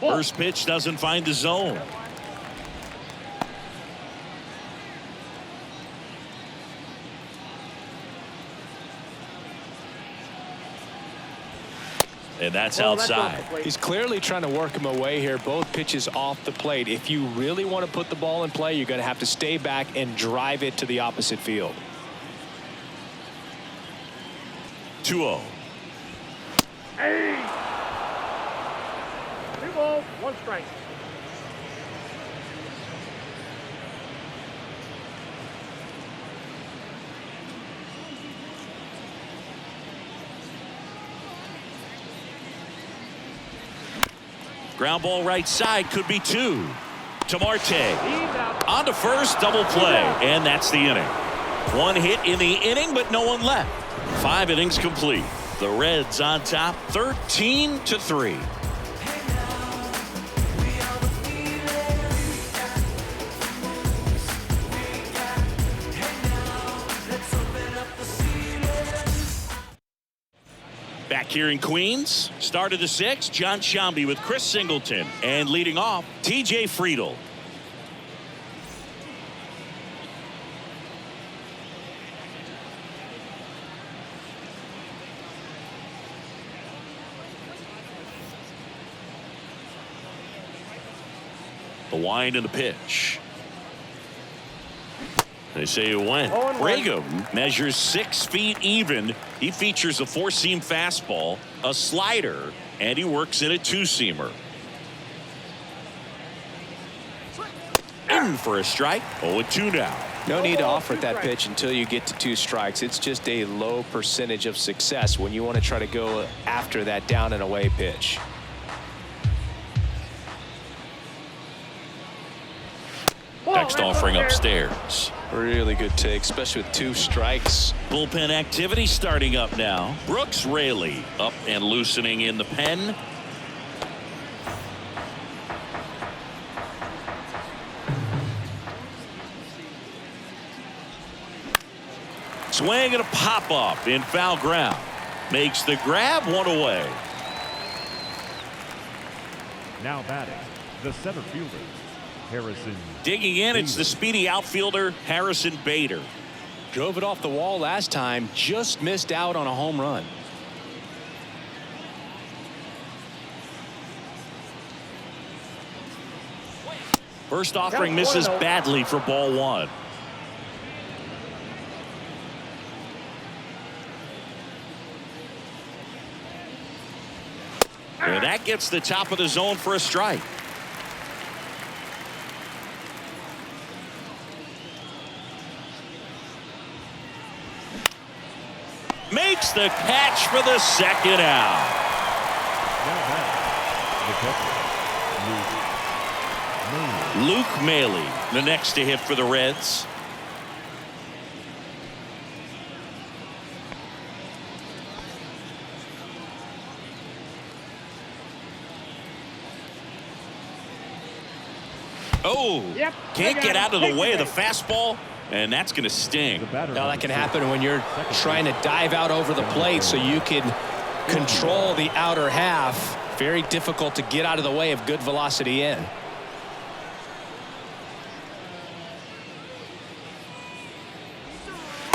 First pitch doesn't find the zone. And that's outside. He's clearly trying to work him away here. Both pitches off the plate. If you really want to put the ball in play, you're going to have to stay back and drive it to the opposite field. 2-0. Hey! 2 balls, 1 strike. Ground ball right side, could be 2. To Marte. On to first, double play. And that's the inning. 1 hit in the inning, but no one left. 5 innings complete. The Reds on top, 13-3. Back here in Queens, start of the 6th, John Sciambi with Chris Singleton, and leading off, TJ Friedl. The wind and the pitch. They say it went. Brigham measures 6 feet even. He features a 4-seam fastball, a slider, and he works in a 2-seamer. In for a strike. 0-2 now. No need to offer that pitch until you get to 2 strikes. It's just a low percentage of success when you want to try to go after that down and away pitch. Next offering upstairs. Really good take, especially with 2 strikes. Bullpen activity starting up now. Brooks Raley up and loosening in the pen. Swing and a pop up in foul ground. Makes the grab, 1 away. Now batting, the center fielder, Harrison. Digging in, it's the speedy outfielder, Harrison Bader. Drove it off the wall last time, just missed out on a home run. First offering misses badly for ball 1. And that gets the top of the zone for a strike. Makes the catch for the 2nd out. Luke Maile, the next to hit for the Reds. Oh, Yep, can't get out of the Take way of the it. fastball, and that's going to sting. The batter Now, that number can 6. happen when you're trying to dive out over the plate so you can control the outer half. Very difficult to get out of the way of good velocity in.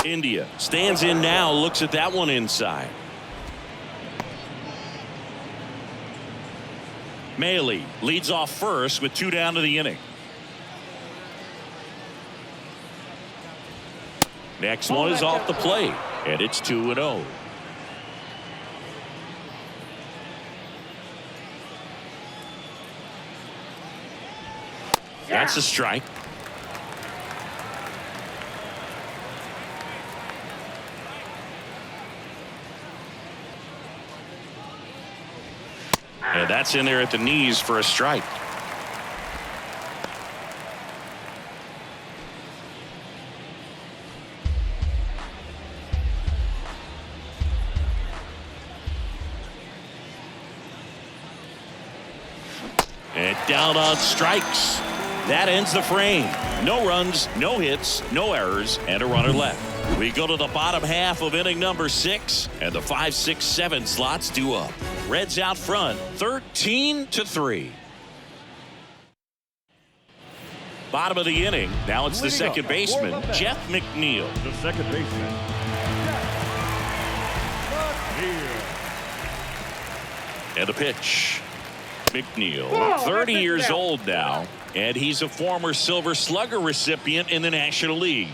India stands in now, looks at that one inside. Maley leads off first with 2 down to the inning. Next one is off the plate, and it's 2-0. That's a strike. And that's in there at the knees for a strike. And down on strikes. That ends the frame. No runs, no hits, no errors, and a runner left. We go to the bottom half of inning number 6, and the 5, 6, 7 slots due up. Reds out front, 13-3. Bottom of the inning. Now it's the Leading up second for baseman, the Mets. Jeff McNeil. The second baseman, And the pitch. McNeil, Whoa, 30 that's it years now. old now, and he's a former Silver Slugger recipient in the National League.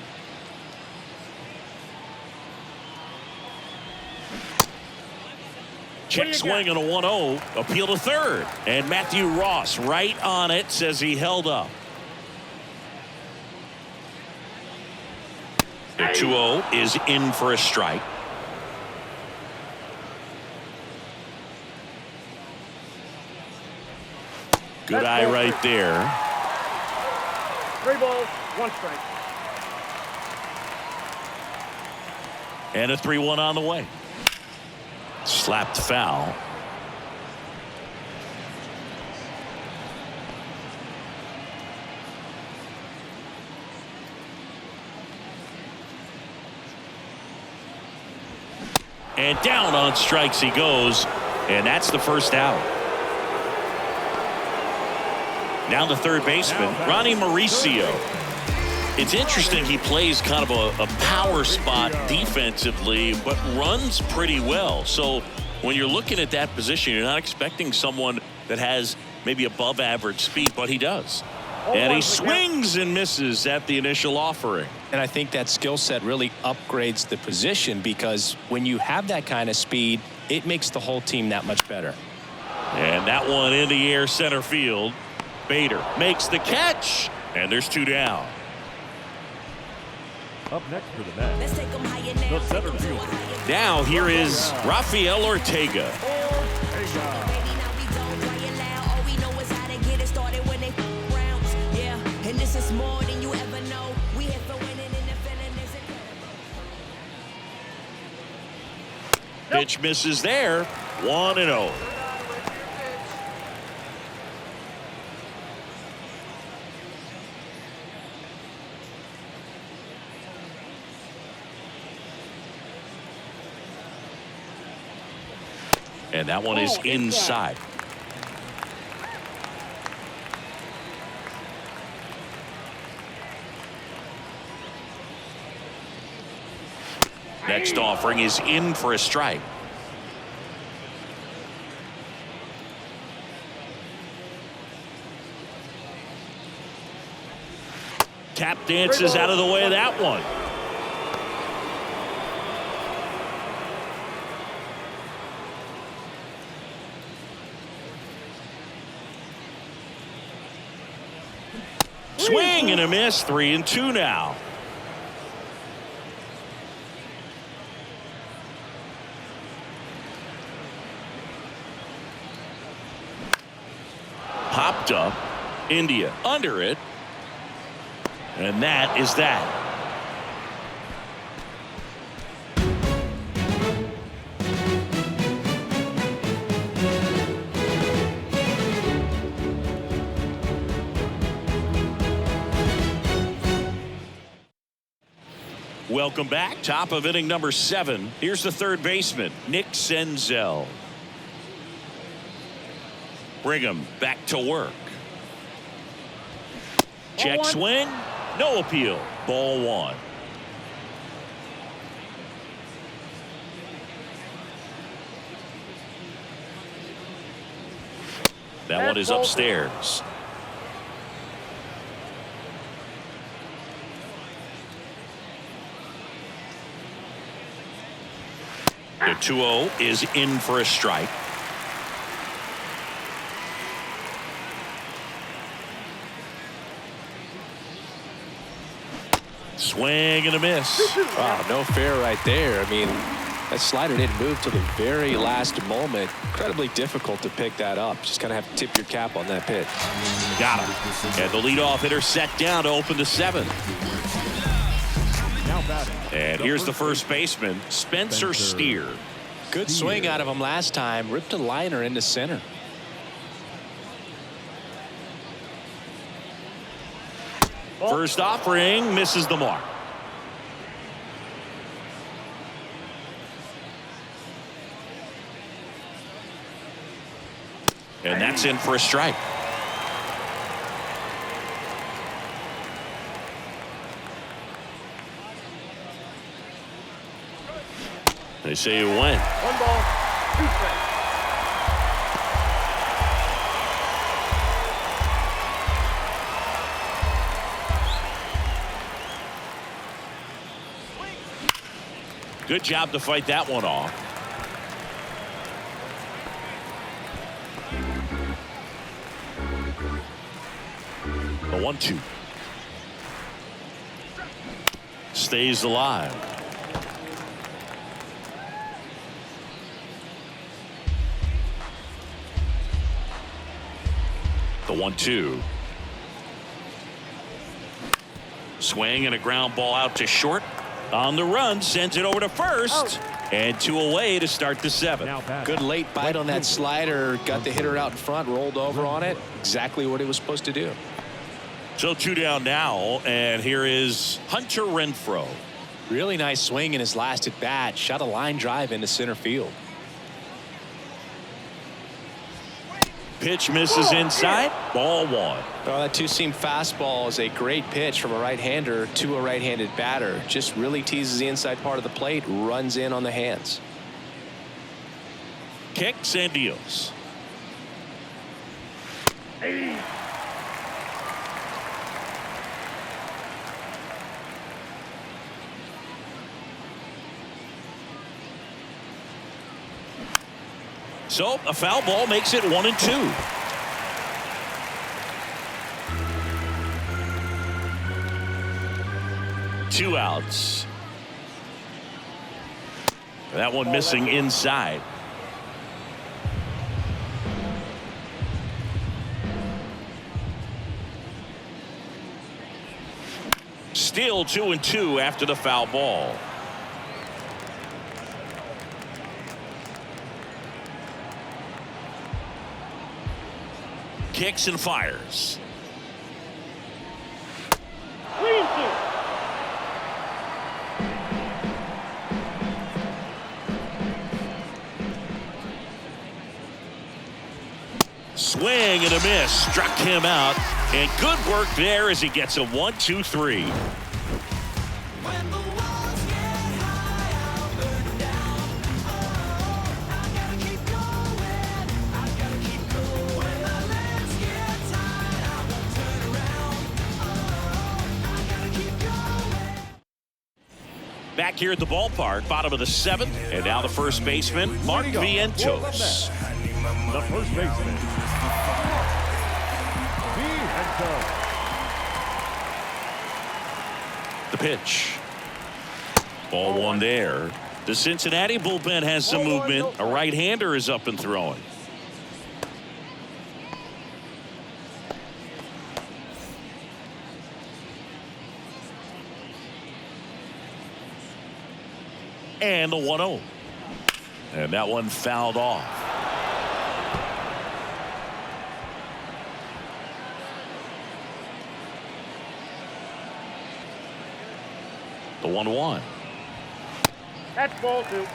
Check swing on a 1-0, appeal to third, and Matthew Ross right on it, says he held up. The 2-0 is in for a strike. Good eye right there. 3 balls, 1 strike. And a 3-1 on the way. Slapped foul. And down on strikes he goes, and that's the first out. Now the third baseman, Ronnie Mauricio. It's interesting, he plays kind of a power spot defensively, but runs pretty well. So when you're looking at that position, you're not expecting someone that has maybe above average speed, but he does. And he swings and misses at the initial offering. And I think that skill set really upgrades the position, because when you have that kind of speed, it makes the whole team that much better. And that one in the air center field. Bader makes the catch, and there's 2 down. Up next for the Mets, Let's take 'em higher now. the center fielder, Now here is Rafael Ortega. Baby, now we don't play it loud. All we know is how to get it started when they rounds. Yeah, and this is more than you ever know. We here for winning, and the feeling is incredible. Pitch misses there. 1-0. And that one is inside. Next offering is in for a strike. Tap dances out of the way of that one. Swing and a miss. 3-2 now. Popped up. India under it. And that is that. Welcome back. Top of inning number 7. Here's the third baseman, Nick Senzel. Bring him back to work. Check swing. No appeal. Ball 1. That one is upstairs. The 2-0 is in for a strike. Swing and a miss. Wow, no fair right there. I mean, that slider didn't move till the very last moment. Incredibly difficult to pick that up. Just kind of have to tip your cap on that pitch. Got him. And the leadoff hitter set down to open the 7th. And here's the first baseman, Spencer Steer. Good swing out of him last time. Ripped a liner into center. First offering misses the mark. And that's in for a strike. They say it went. 1 ball, 2 strikes. Good job to fight that one off. The 1-2 stays alive. The 1-2 swing and a ground ball out to short. On the run, sends it over to first. And 2 away to start the 7th. Good late bite on that slider. Got the hitter out in front, rolled over on it. Exactly what he was supposed to do. So 2 down now, and here is Hunter Renfroe. Really nice swing in his last at bat. Shot a line drive into center field. Pitch misses inside. Ball 1. Oh, that two-seam fastball is a great pitch from a right-hander to a right-handed batter. Just really teases the inside part of the plate, runs in on the hands. Kicks and deals. So a foul ball makes it 1-2. Two outs. That one missing inside. Still 2-2 after the foul ball. Kicks and fires. 3-2. Swing and a miss. Struck him out. And good work there as he gets a 1-2-3. When the walls get high, I'll burn down. Oh, I gotta keep going. I gotta keep going. When the legs get tight, I won't turn around. Oh, I gotta keep going. Back here at the ballpark, bottom of the 7th, and now the first baseman, Mark Vientos. The first baseman, Vientos. The pitch. Ball 1 there. The Cincinnati bullpen has some movement. A right-hander is up and throwing. And the 1-0. And that one fouled off. The 1-1. That's ball 2.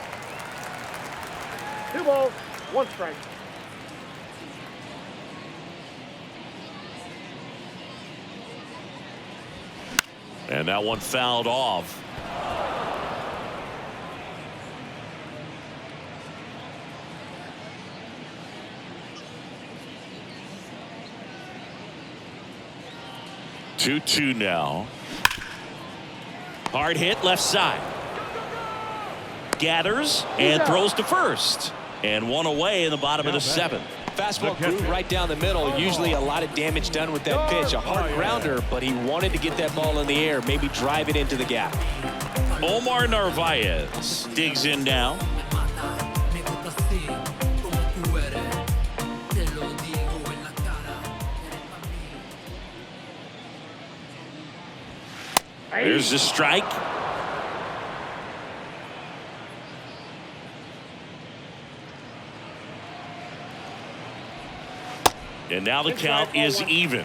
2 balls, 1 strike. And that one fouled off. Two now. Hard hit left side. Gathers and throws to first. And one away in the bottom of the 7th. Fastball grew right down the middle. Usually a lot of damage done with that pitch. A hard grounder, but he wanted to get that ball in the air, maybe drive it into the gap. Omar Narvaez digs in now. There's the strike. And now the count is even.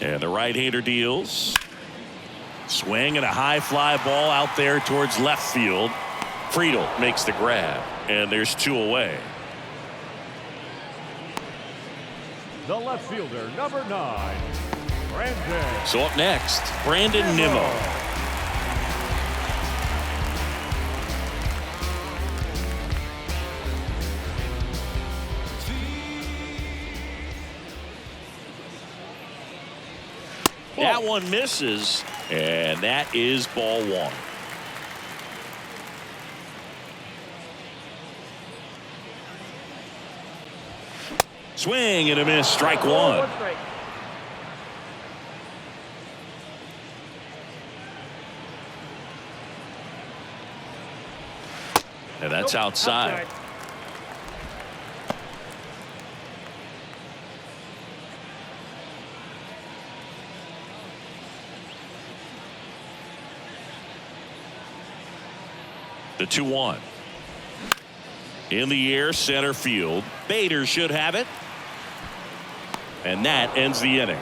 And the right-hander deals. Swing and a high fly ball out there towards left field. Friedel makes the grab. And there's 2 away. The left fielder, number 9, Brandon. So up next, Brandon Nimmo. That one misses, and that is ball 1. Swing and a miss, strike 1. 1 strike. And that's outside. The 2-1. In the air, center field. Bader should have it. And that ends the inning.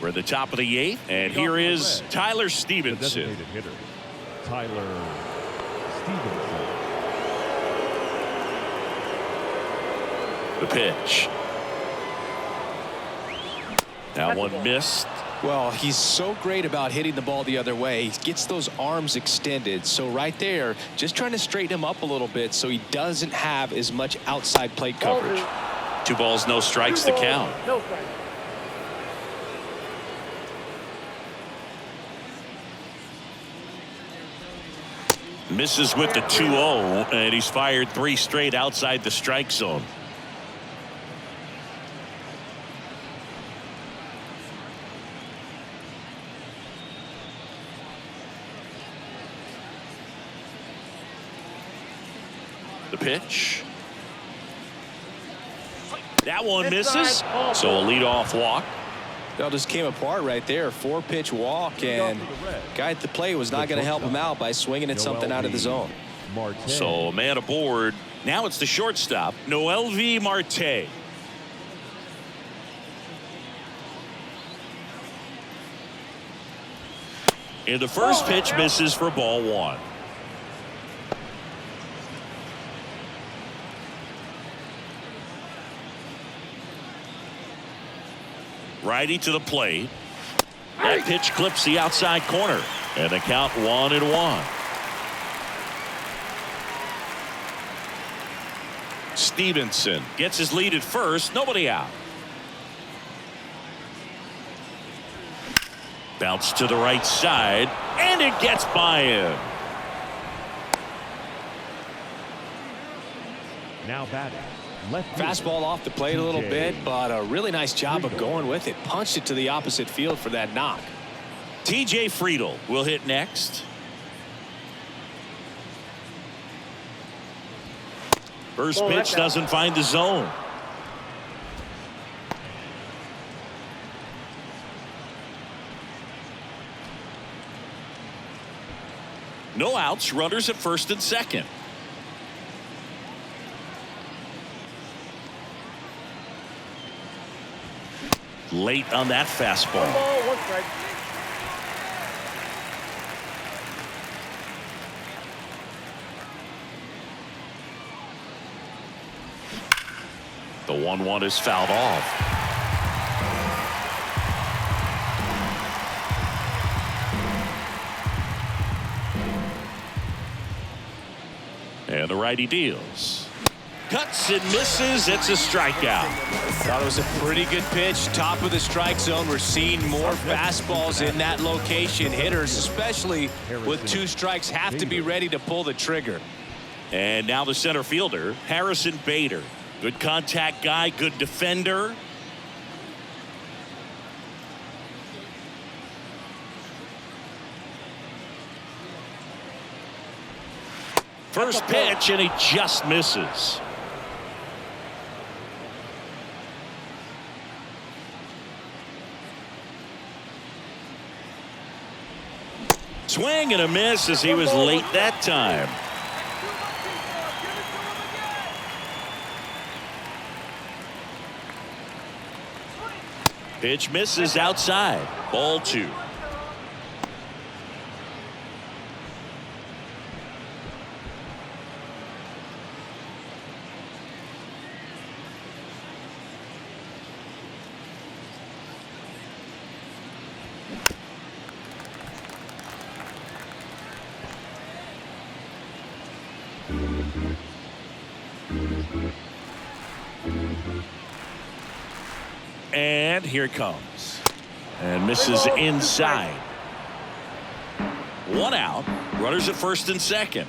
We're at the top of the 8th, and here is Tyler The Stevenson. designated hitter, Tyler Stevenson. The pitch. That one missed. Well, he's so great about hitting the ball the other way. He gets those arms extended. So right there, just trying to straighten him up a little bit so he doesn't have as much outside plate coverage. 2 balls, no strikes to count. No strike. Misses with the 2-0, and he's fired 3 straight outside the strike zone. The pitch. That one misses. So a leadoff walk. That just came apart right there. 4-pitch walk, and guy at the plate was not going to help him out by swinging at something out of the zone. So a man aboard. Now it's the shortstop, Noelvi Marte. And the first pitch misses for ball 1. Righty to the plate. That pitch clips the outside corner. And the count 1-1. Stevenson gets his lead at first. Nobody out. Bounce to the right side. And it gets by him. Now batting. Left Fastball off the plate a little bit, but a really nice job of going with it. Punched it to the opposite field for that knock. TJ Friedel will hit next. First pitch doesn't find the zone. No outs, runners at first and second. Late on that fastball. 1 ball, 1 strike. The 1-1 is fouled off. And the righty deals. Cuts and misses. It's a strikeout. Thought it was a pretty good pitch. Top of the strike zone. We're seeing more fastballs in that location. Hitters, especially with 2 strikes, have to be ready to pull the trigger. And now the center fielder, Harrison Bader. Good contact guy, good defender. First pitch, and he just misses. Swing and a miss as he was late that time. Pitch misses outside. Ball 2. And here it comes. And misses inside. 1 out. Runners at first and second.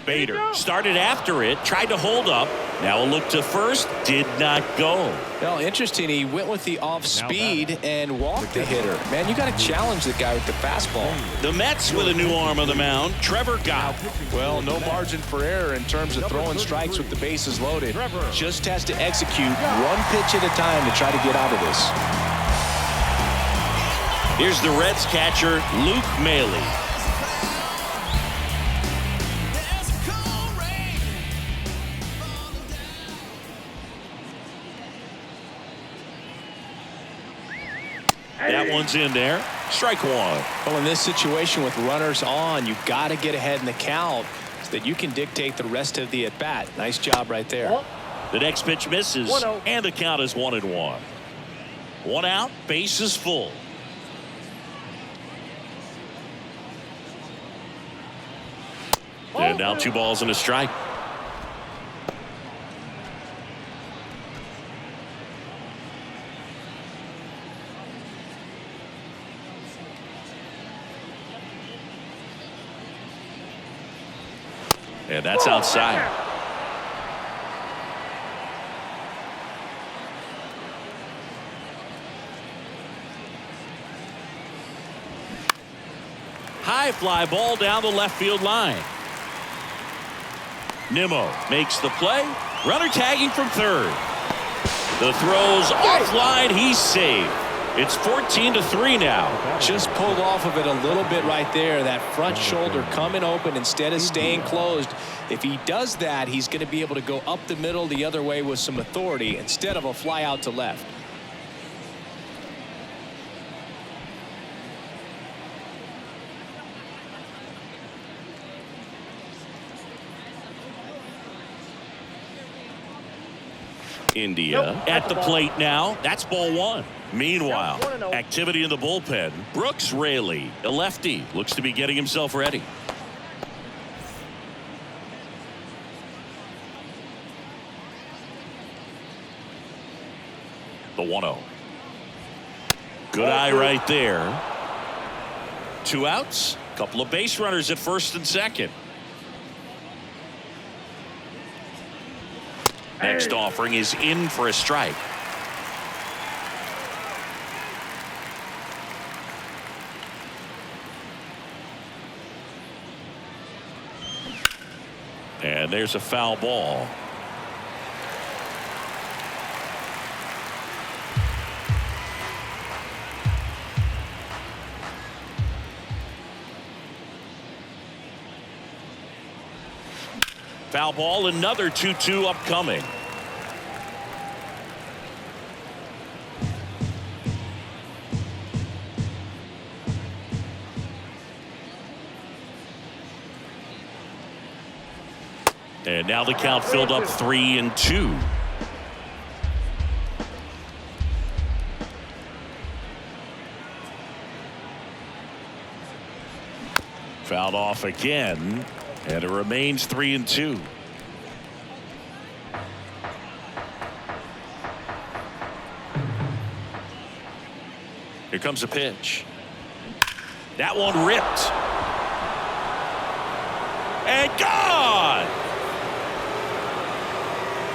Bader started after it, tried to hold up. Now a look to first, did not go. Well, interesting. He went with the off speed and walked the hitter. Man, you got to challenge the guy with the fastball. The Mets with a new arm on the mound, Trevor Gott. Well, no margin for error in terms of throwing strikes with the bases loaded. Just has to execute 1 pitch at a time to try to get out of this. Here's the Reds catcher, Luke Maile. That one's in there. Strike 1. Well, in this situation with runners on, you've got to get ahead in the count so that you can dictate the rest of the at-bat. Nice job right there. The next pitch misses, 1-0. and the count is 1-1. 1 out, base is full. And now 2 balls and a strike. And that's outside. High fly ball down the left field line. Nimmo makes the play. Runner tagging from third. The throw's offline. He's saved. It's 14-3 now. Just pulled off of it a little bit right there. That front shoulder coming open instead of staying closed. If he does that, he's going to be able to go up the middle the other way with some authority instead of a fly out to left. India at the plate now. That's ball 1. Meanwhile, activity in the bullpen. Brooks Raley, a lefty, looks to be getting himself ready. The 1-0. Good eye right there. 2 outs. Couple of base runners at first and second. Next offering is in for a strike. And there's a foul ball. Foul ball, another 2-2 upcoming. And now the count filled up 3-2. Fouled off again, and it remains 3-2. Here comes a pitch. That one ripped. And gone!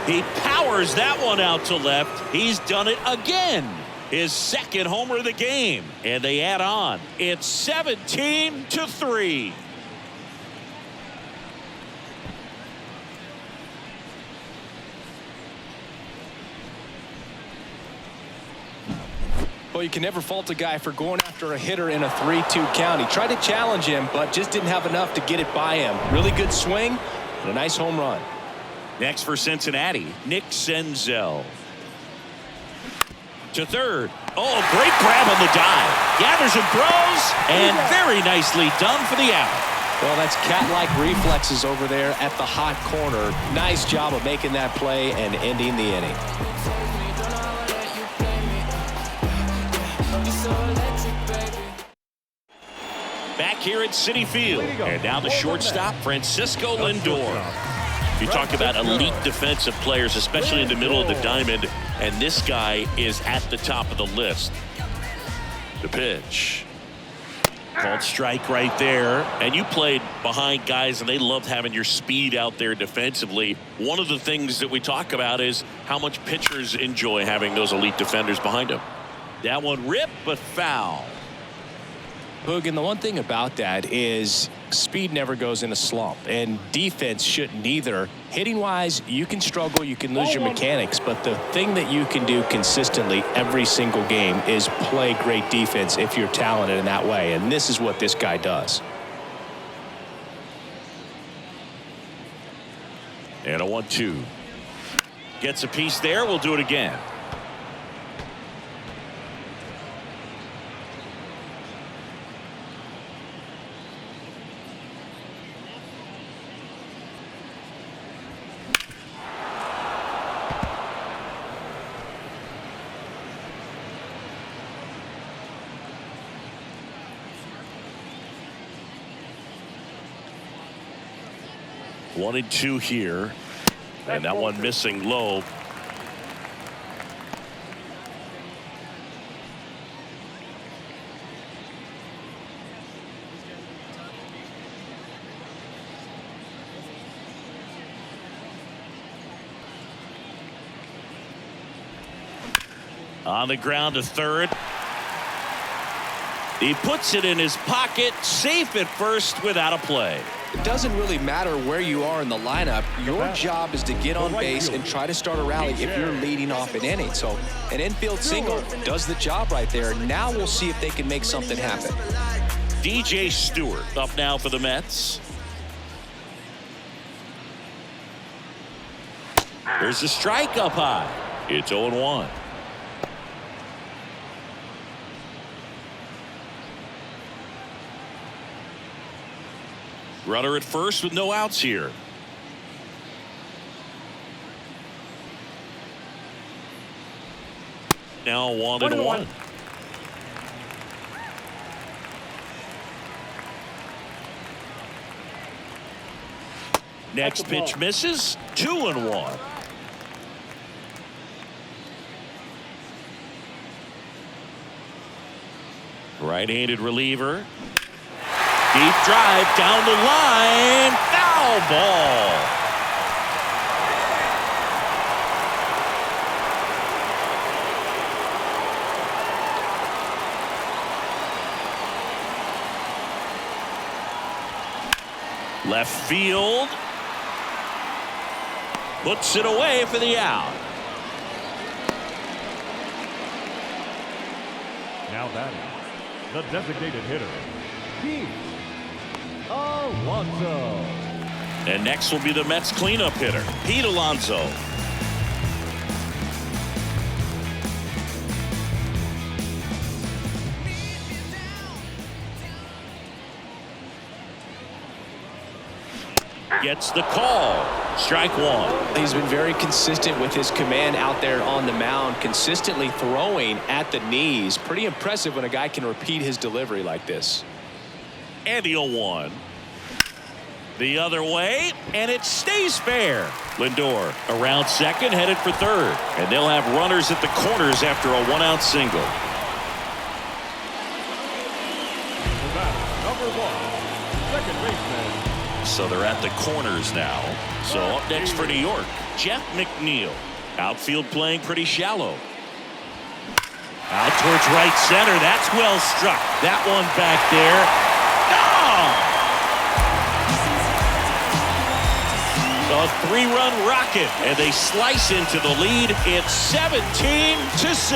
He powers that one out to left. He's done it again. His second homer of the game. And they add on. It's 17-3. Well, you can never fault a guy for going after a hitter in a 3-2 count. He tried to challenge him, but just didn't have enough to get it by him. Really good swing and a nice home run. Next for Cincinnati, Nick Senzel. To third. Oh, great grab on the dive. Gathers and throws, and very nicely done for the out. Well, that's cat-like reflexes over there at the hot corner. Nice job of making that play and ending the inning. Back here at Citi Field. And now the shortstop, Francisco Lindor. You talk about elite defensive players, especially in the middle of the diamond, and this guy is at the top of the list. The pitch. Called strike right there. And you played behind guys, and they loved having your speed out there defensively. One of the things that we talk about is how much pitchers enjoy having those elite defenders behind them. That one ripped, but foul. Boog, and the one thing about that is speed never goes in a slump, and defense shouldn't either. Hitting wise, you can struggle, you can lose your mechanics, but the thing that you can do consistently every single game is play great defense if you're talented in that way, and this is what this guy does. And a 1-2. Gets a piece there. We'll do it again. One and two here, and that one missing low. On the ground to third. He puts it in his pocket, safe at first without a play. It doesn't really matter where you are in the lineup. Your job is to get on base and try to start a rally if you're leading off an inning. So an infield single does the job right there. Now we'll see if they can make something happen. DJ Stewart up now for the Mets. There's the strike up high. It's 0-1. Runner at first with no outs here. Now 1-1. Next pitch misses. 2-1. Right-handed reliever. Deep drive down the line. Foul ball. Left field. Puts it away for the out. Now batting, the designated hitter, Alonso. And next will be the Mets cleanup hitter, Pete Alonso. Gets the call. Strike one. He's been very consistent with his command out there on the mound, consistently throwing at the knees. Pretty impressive when a guy can repeat his delivery like this. And the 0-1. The other way, and it stays fair. Lindor around second, headed for third. And they'll have runners at the corners after a 1-out single. The batter, number 1, second baseman. So they're at the corners now. So up next for New York, Jeff McNeil. Outfield playing pretty shallow. Out towards right center. That's well struck. That one back there. A 3-run rocket, and they slice into the lead. It's 17-6.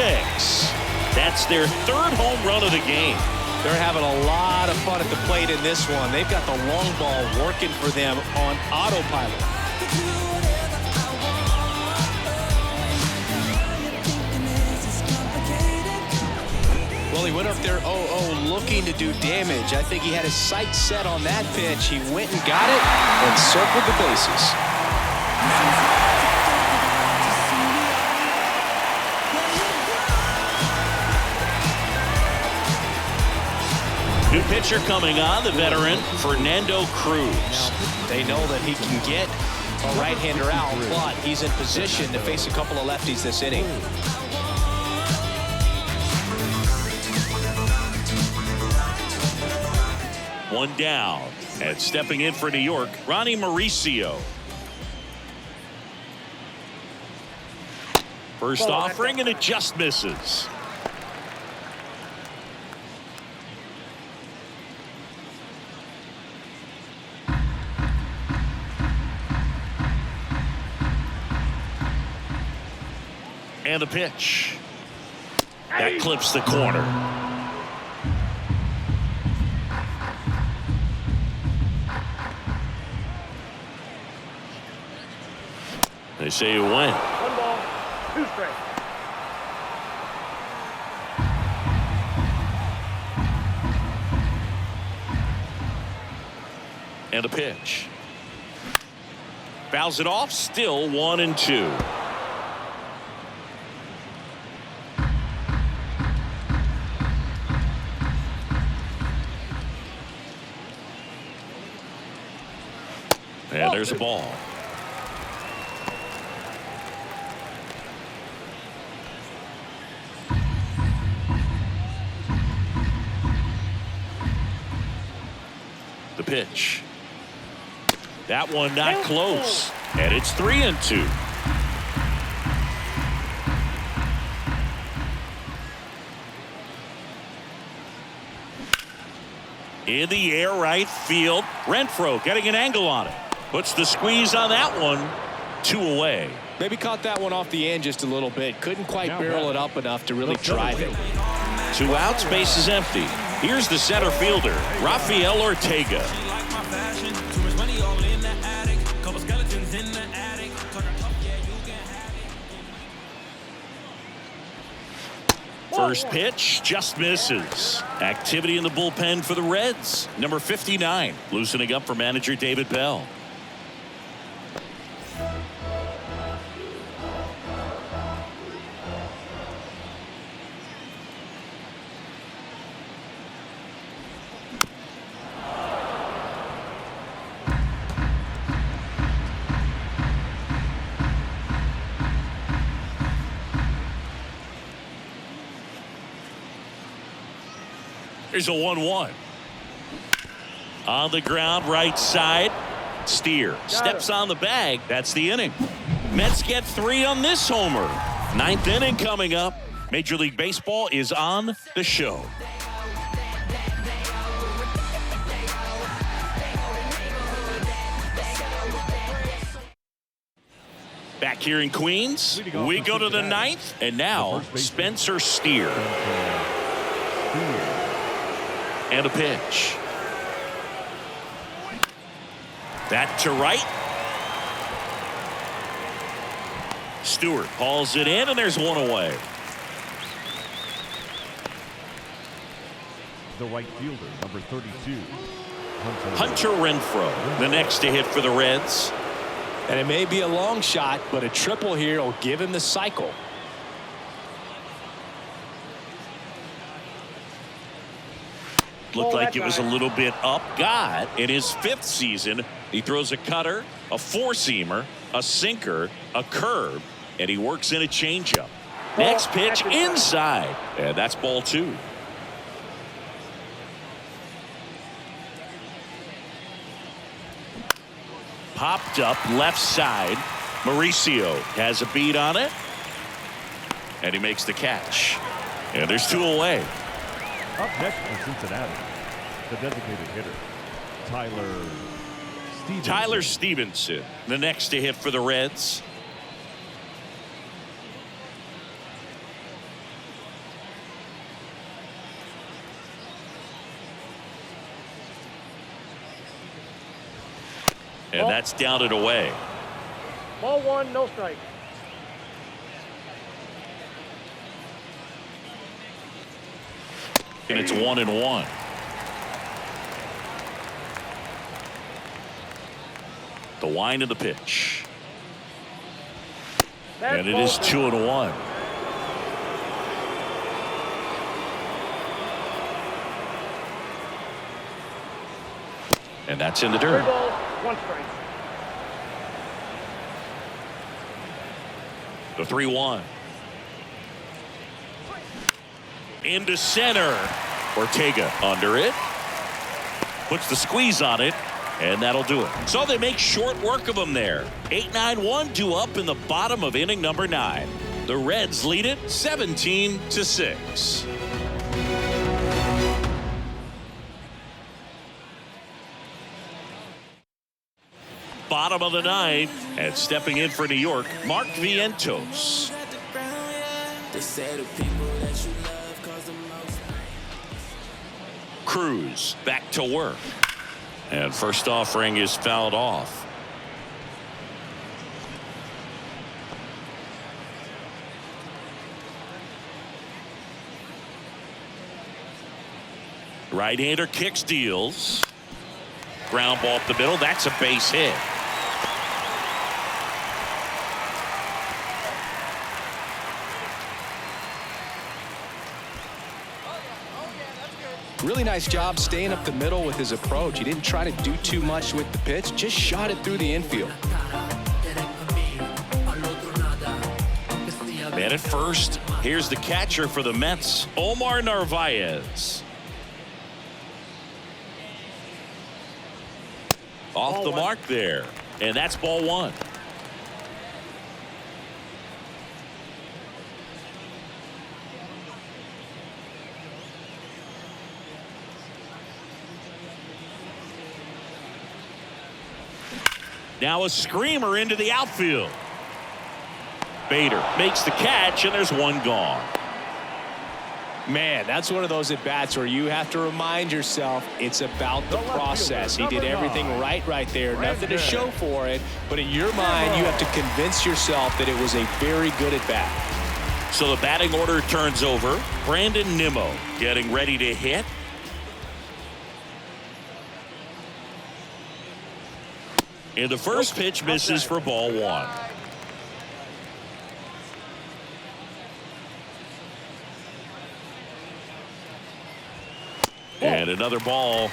That's their third home run of the game. They're having a lot of fun at the plate in this one. They've got the long ball working for them on autopilot. Well, he went up there 0-0 looking to do damage. I think he had his sights set on that pitch. He went and got it and circled the bases. New pitcher coming on, the veteran Fernando Cruz. They know that he can get a right-hander out, but he's in position to face a couple of lefties this inning. One down, and stepping in for New York, Ronnie Mauricio. First offering, and it just misses. And a pitch. That clips the corner. They say you win. 1 ball, 2 strikes. And a pitch. Fouls it off, still 1-2. And there's a ball. The pitch. That one not close. And it's 3-2. In the air, right field. Renfroe getting an angle on it. Puts the squeeze on that one. 2 away. Maybe caught that one off the end just a little bit. Couldn't quite barrel it up enough to really drive it. 2 outs, base is empty. Here's the center fielder, Rafael Ortega. First pitch just misses. Activity in the bullpen for the Reds. Number 59 loosening up for manager David Bell. Here's a 1-1. On the ground, right side. Steer steps on the bag. That's the inning. Mets get 3 on this homer. 9th inning coming up. Major League Baseball is on the show. Back here in Queens, we go to the 9th, and now Spencer Steer. And a pitch. That to right. Stewart hauls it in, and there's one away. The right fielder, number 32, Hunter Renfroe, the next to hit for the Reds. And it may be a long shot, but a triple here will give him the cycle. Looked like it was a little bit up. God, in his 5th season, he throws a cutter, a 4-seamer, a sinker, a curve, and he works in a changeup. Next pitch inside, and that's ball 2. Popped up left side. Mauricio has a beat on it, and he makes the catch. And there's 2 away. Up next for Cincinnati, the designated hitter, Tyler Stevenson, the next to hit for the Reds. And that's down and away. Ball 1, no strike. And it's 1-1. The wind of the pitch. And it is 2-1. And that's in the dirt. 3 balls, 1 strike. The 3-1. Into center. Ortega under it. Puts the squeeze on it. And that'll do it. So they make short work of him there. 8-9-1 due up in the bottom of inning number 9. The Reds lead it 17-6. Bottom of the 9th, and stepping in for New York, Mark Vientos. Cruz back to work. And first offering is fouled off. Right-hander kicks, deals. Ground ball up the middle. That's a base hit. Really nice job staying up the middle with his approach. He didn't try to do too much with the pitch, just shot it through the infield. Man at first, here's the catcher for the Mets, Omar Narvaez. Off the mark there, and that's ball 1. Now a screamer into the outfield. Bader makes the catch, and there's 1 gone. Man, that's one of those at-bats where you have to remind yourself it's about the process. He did everything right there. Nothing to show for it, but in your mind, you have to convince yourself that it was a very good at-bat. So the batting order turns over. Brandon Nimmo getting ready to hit. And the first pitch misses for ball 1. And another ball.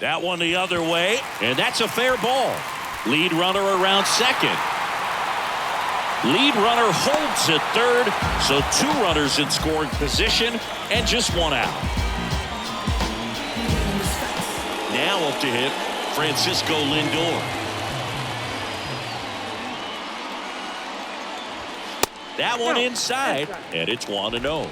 That one the other way, and that's a fair ball. Lead runner around second. Lead runner holds at third, so 2 runners in scoring position and just 1 out. Now up to hit Francisco Lindor. That one inside, and it's 1-0.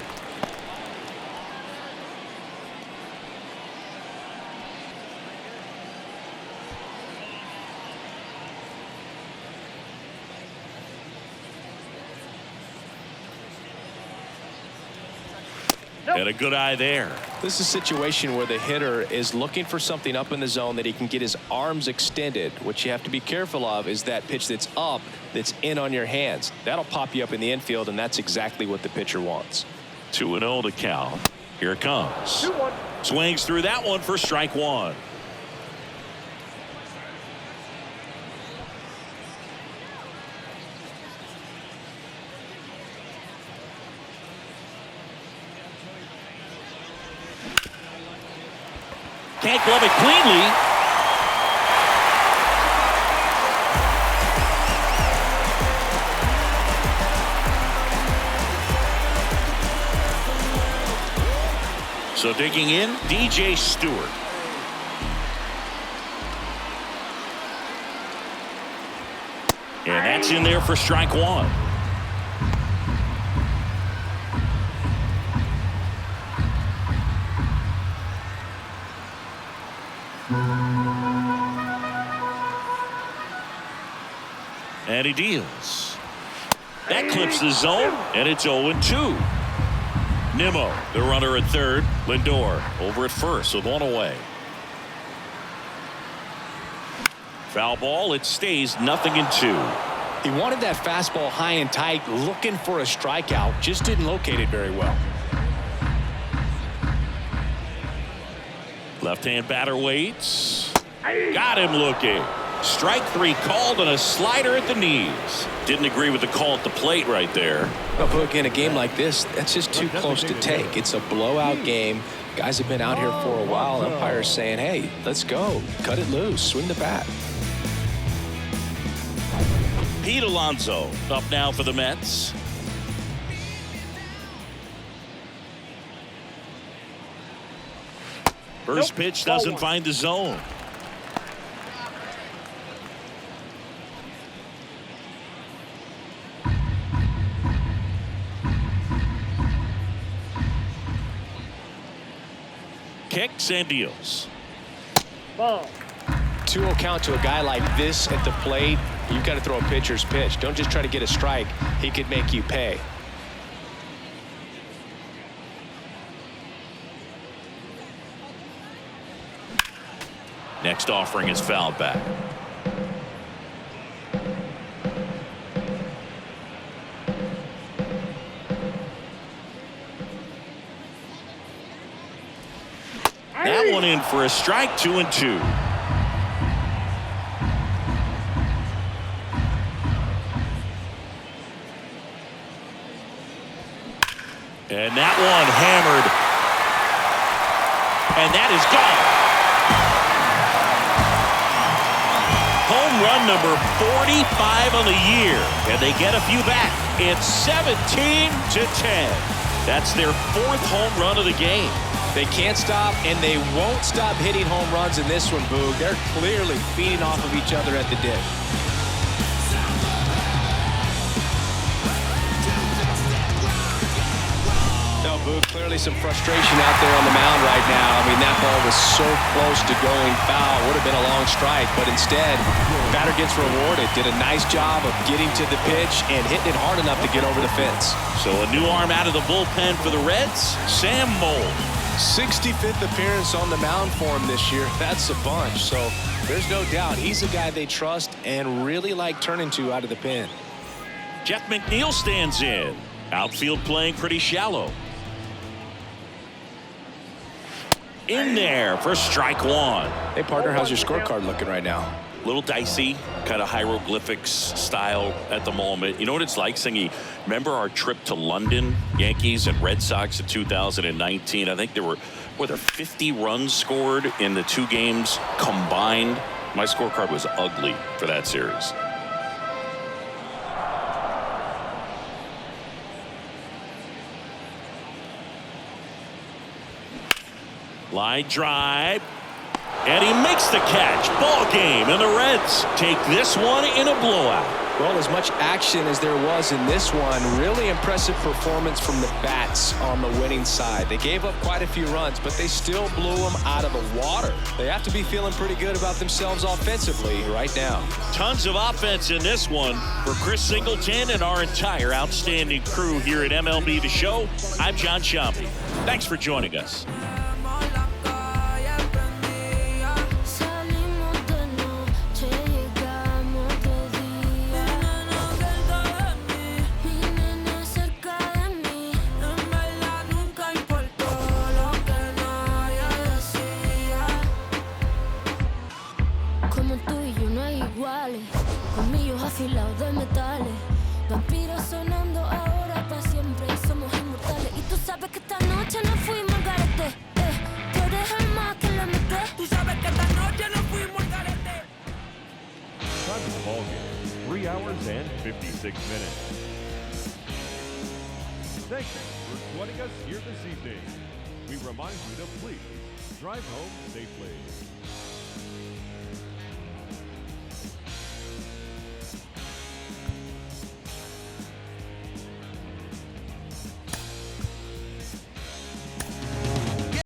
And a good eye there. This is a situation where the hitter is looking for something up in the zone that he can get his arms extended. What you have to be careful of is that pitch that's up, that's in on your hands. That'll pop you up in the infield, and that's exactly what the pitcher wants. 2-0 to count. Here it comes. 2-1. Swings through that one for strike one. Can't glove it cleanly. So digging in, DJ Stewart. And that's in there for strike one. And he deals. That clips the zone, and it's 0-2. Nimmo, the runner at third. Lindor over at first with one away. Foul ball. It stays 0-2. He wanted that fastball high and tight, looking for a strikeout. Just didn't locate it very well. Left-hand batter waits. Got him looking. Strike three called and a slider at the knees. Didn't agree with the call at the plate right there. But in a game like this, that's just too close to take. It's a blowout game. Guys have been out here for a while. Umpires saying, hey, let's go. Cut it loose. Swing the bat. Pete Alonso up now for the Mets. First pitch doesn't find the zone. Kicks and deals. Ball. 2-0 count to a guy like this at the plate. You've got to throw a pitcher's pitch. Don't just try to get a strike. He could make you pay. Next offering is fouled back. That one in for a strike, 2-2. And that one hammered. And that is gone. Home run number 45 on the year. And they get a few back. It's 17-10. That's their fourth home run of the game. They can't stop, and they won't stop hitting home runs in this one, Boog. They're clearly feeding off of each other at the dip. No, Boog, clearly some frustration out there on the mound right now. I mean, that ball was so close to going foul. Would have been a long strike, but instead, batter gets rewarded. Did a nice job of getting to the pitch and hitting it hard enough to get over the fence. So a new arm out of the bullpen for the Reds, Sam Mold. 65th appearance on the mound for him this year. That's a bunch. So there's no doubt he's a guy they trust and really like turning to out of the pen. Jeff McNeil stands in. Outfield playing pretty shallow. In there for strike one. Hey, partner, how's your scorecard looking right now? Little dicey, kind of hieroglyphics style at the moment. You know what it's like, Singy? Remember our trip to London, Yankees and Red Sox in 2019? I think there were 50 runs scored in the two games combined. My scorecard was ugly for that series. Line drive. And he makes the catch. Ball game, and the Reds take this one in a blowout. Well, as much action as there was in this one, really impressive performance from the bats on the winning side. They gave up quite a few runs, but they still blew them out of the water. They have to be feeling pretty good about themselves offensively right now. Tons of offense in this one for Chris Singleton and our entire outstanding crew here at MLB The Show. I'm John Sciambi. Thanks for joining us. Colmillos afilados de metales, vampiros sonando ahora para siempre y somos inmortales. Y tú sabes que esta noche nos fuimos al garete, tú eres el más que le meté. Tú sabes que esta noche nos fuimos al garete. Time of the ball game, 3 hours and 56 minutes. Thank you for joining us here this evening. We remind you to please drive home safely.